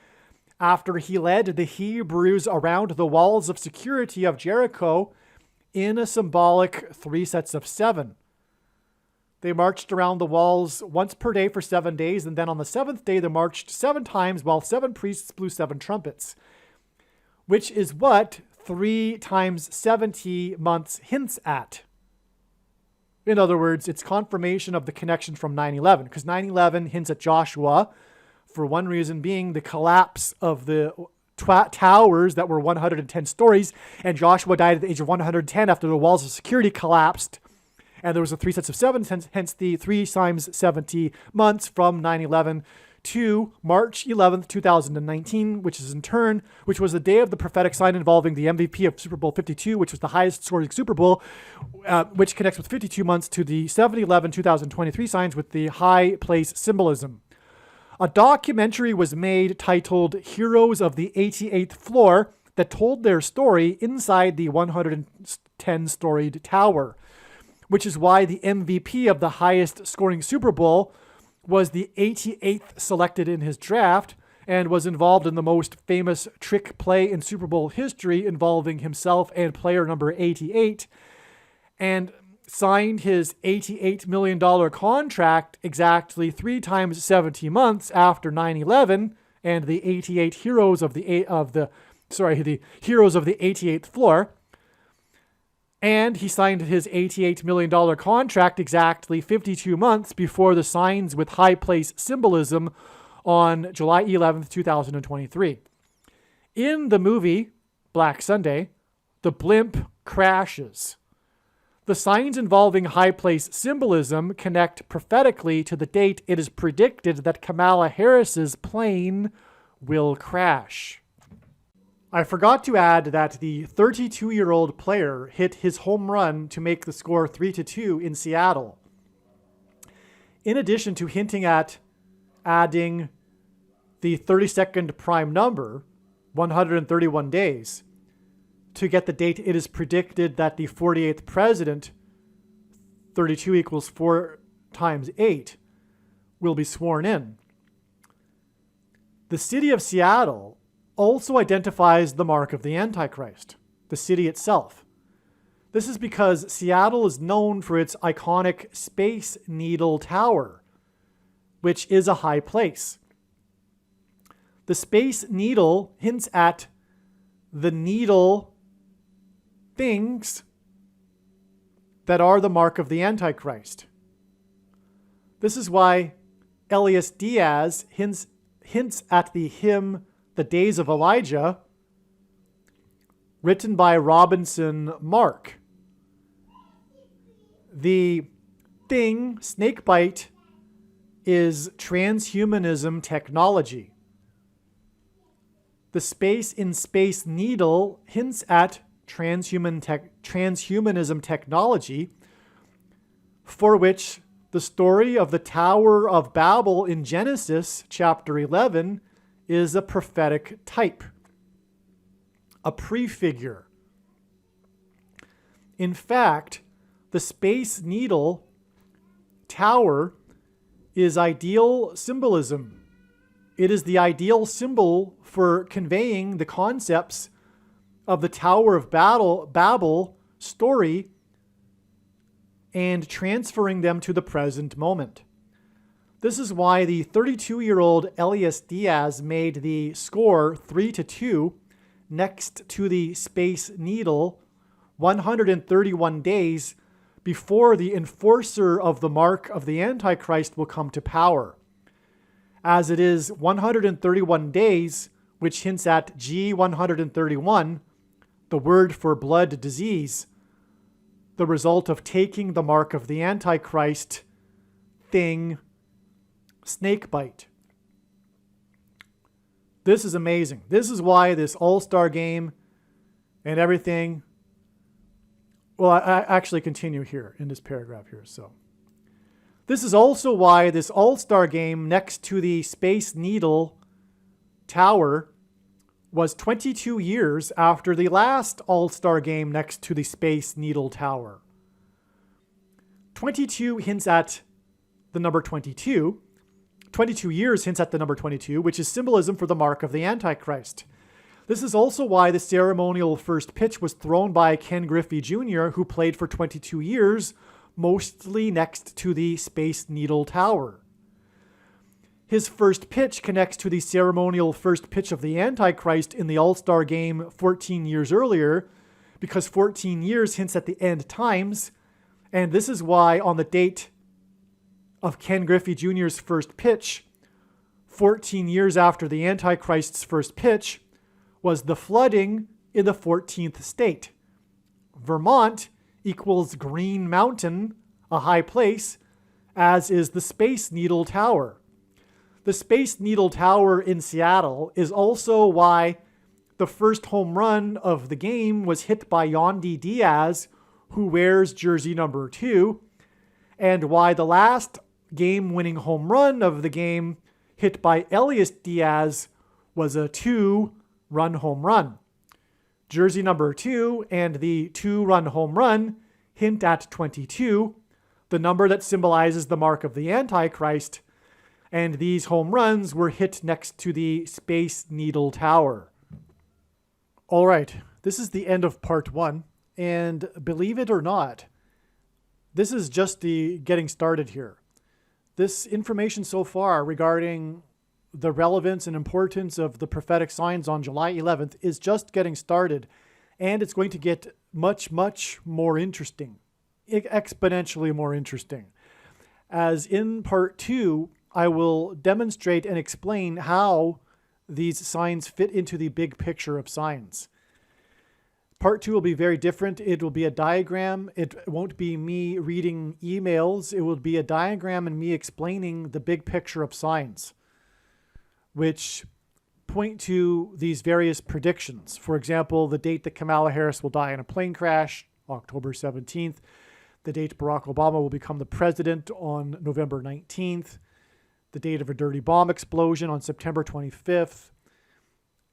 after he led the Hebrews around the walls of security of Jericho in a symbolic 3 sets of 7. They marched around the walls once per day for 7 days, and then on the 7th day they marched 7 times while 7 priests blew 7 trumpets, which is what 3 times 70 months hints at. In other words, it's confirmation of the connection from 9/11, because 9/11 hints at Joshua, for one reason being the collapse of the towers that were 110 stories, and Joshua died at the age of 110 after the walls of security collapsed, and there was a 3 sets of 7, hence the 3 times 70 months from 9/11 to March 11th, 2019, which was the day of the prophetic sign involving the MVP of Super Bowl 52, which was the highest scoring Super Bowl, which connects with 52 months to the 7/11/2023 signs with the high place symbolism. A documentary was made titled Heroes of the 88th Floor that told their story inside the 110-storied tower, which is why the MVP of the highest scoring Super Bowl was the 88th selected in his draft and was involved in the most famous trick play in Super Bowl history involving himself and player number 88, and signed his $88 million contract exactly 3 times 70 months after 9/11 and the 88 heroes of the heroes of the 88th floor. And he signed his $88 million contract exactly 52 months before the signs with high place symbolism on July 11th, 2023. In the movie Black Sunday, the blimp crashes. The signs involving high place symbolism connect prophetically to the date it is predicted that Kamala Harris's plane will crash. I forgot to add that the 32-year-old player hit his home run to make the score 3-2 in Seattle. In addition to hinting at adding the 32nd prime number, 131 days, to get the date it is predicted that the 48th president, 32 equals 4 times 8, will be sworn in. The city of Seattle also identifies the mark of the Antichrist, the city itself. This is because Seattle is known for its iconic Space Needle Tower, which is a high place. The Space Needle hints at the needle things that are the mark of the Antichrist. This is why Elias Diaz hints at the hymn The Days of Elijah, written by Robinson Mark. The thing, snakebite, is transhumanism technology. The space in Space Needle hints at transhumanism technology, for which the story of the Tower of Babel in Genesis chapter 11 is a prophetic type, a prefigure. In fact, the Space Needle Tower is ideal symbolism. It is the ideal symbol for conveying the concepts of the Tower of Babel story and transferring them to the present moment. This is why the 32-year-old Elias Diaz made the score 3-2 next to the Space Needle 131 days before the enforcer of the mark of the Antichrist will come to power. As it is 131 days, which hints at G131, the word for blood disease, the result of taking the mark of the Antichrist thing, snakebite. This is amazing. This is why this all-star game and everything. Well, I actually continue here in this paragraph here. So this is also why this all-star game next to the Space Needle Tower was 22 years after the last all-star game next to the Space Needle Tower. 22 hints at the number 22. 22 years hints at the number 22, which is symbolism for the mark of the Antichrist. This is also why the ceremonial first pitch was thrown by Ken Griffey Jr., who played for 22 years, mostly next to the Space Needle Tower. His first pitch connects to the ceremonial first pitch of the Antichrist in the All-Star game 14 years earlier, because 14 years hints at the end times, and this is why on the date of Ken Griffey Jr.'s first pitch, 14 years after the Antichrist's first pitch, was the flooding in the 14th state. Vermont equals Green Mountain, a high place, as is the Space Needle Tower. The Space Needle Tower in Seattle is also why the first home run of the game was hit by Yandy Diaz, who wears jersey number 2, and why the last game-winning home run of the game hit by Elias Diaz was a 2-run home run. Jersey number 2 and the 2-run home run hint at 22, the number that symbolizes the mark of the Antichrist, and these home runs were hit next to the Space Needle Tower. All right, this is the end of part 1, and believe it or not, this is just the getting started here. This information so far regarding the relevance and importance of the prophetic signs on July 11th is just getting started, and it's going to get much, much more interesting, exponentially more interesting. As in part 2, I will demonstrate and explain how these signs fit into the big picture of signs. Part 2 will be very different. It will be a diagram. It won't be me reading emails. It will be a diagram and me explaining the big picture of signs, which point to these various predictions. For example, the date that Kamala Harris will die in a plane crash, October 17th. The date Barack Obama will become the president on November 19th. The date of a dirty bomb explosion on September 25th,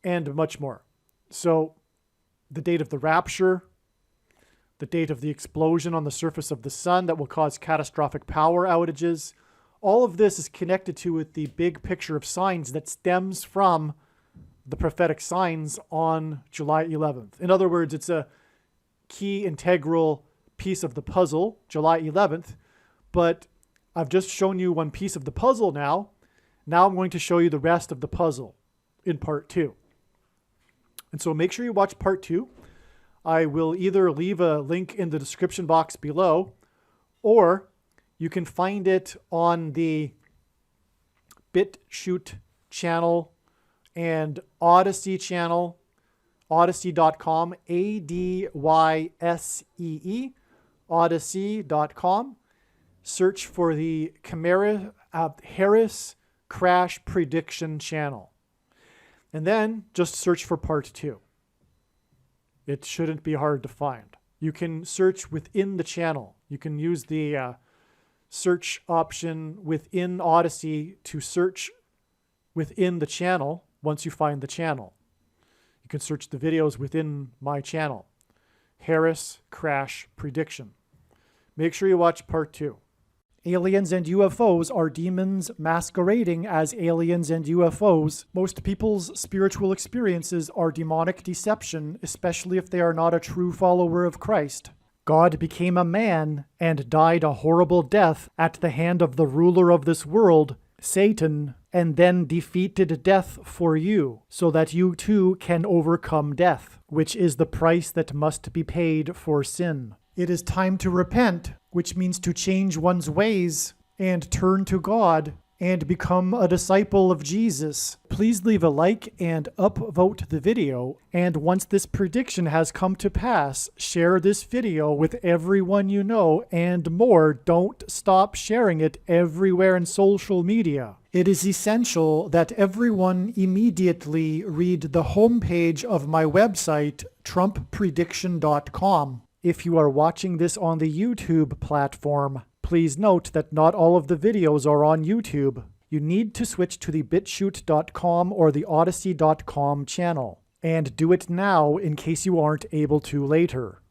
and much more. So the date of the rapture, the date of the explosion on the surface of the sun that will cause catastrophic power outages. All of this is connected to with the big picture of signs that stems from the prophetic signs on July 11th. In other words, it's a key integral piece of the puzzle, July 11th, but I've just shown you one piece of the puzzle now. Now I'm going to show you the rest of the puzzle in part 2. And so make sure you watch part 2. I will either leave a link in the description box below, or you can find it on the BitChute channel and Odysee channel, odysee.com, ADYSEE, odysee.com. Search for the Harris Crash Prediction channel. And then just search for part 2. It shouldn't be hard to find. You can search within the channel. You can use the search option within Odysee to search within the channel once you find the channel. You can search the videos within my channel. Harris Crash Prediction. Make sure you watch part 2. Aliens and UFOs are demons masquerading as aliens and UFOs. Most people's spiritual experiences are demonic deception, especially if they are not a true follower of Christ. God became a man and died a horrible death at the hand of the ruler of this world, Satan, and then defeated death for you, so that you too can overcome death, which is the price that must be paid for sin. It is time to repent, which means to change one's ways and turn to God and become a disciple of Jesus. Please leave a like and upvote the video. And once this prediction has come to pass, share this video with everyone you know, and more. Don't stop sharing it everywhere in social media. It is essential that everyone immediately read the homepage of my website, TrumpPrediction.com. If you are watching this on the YouTube platform, please note that not all of the videos are on YouTube. You need to switch to the BitChute.com or the Odysee.com channel. And do it now in case you aren't able to later.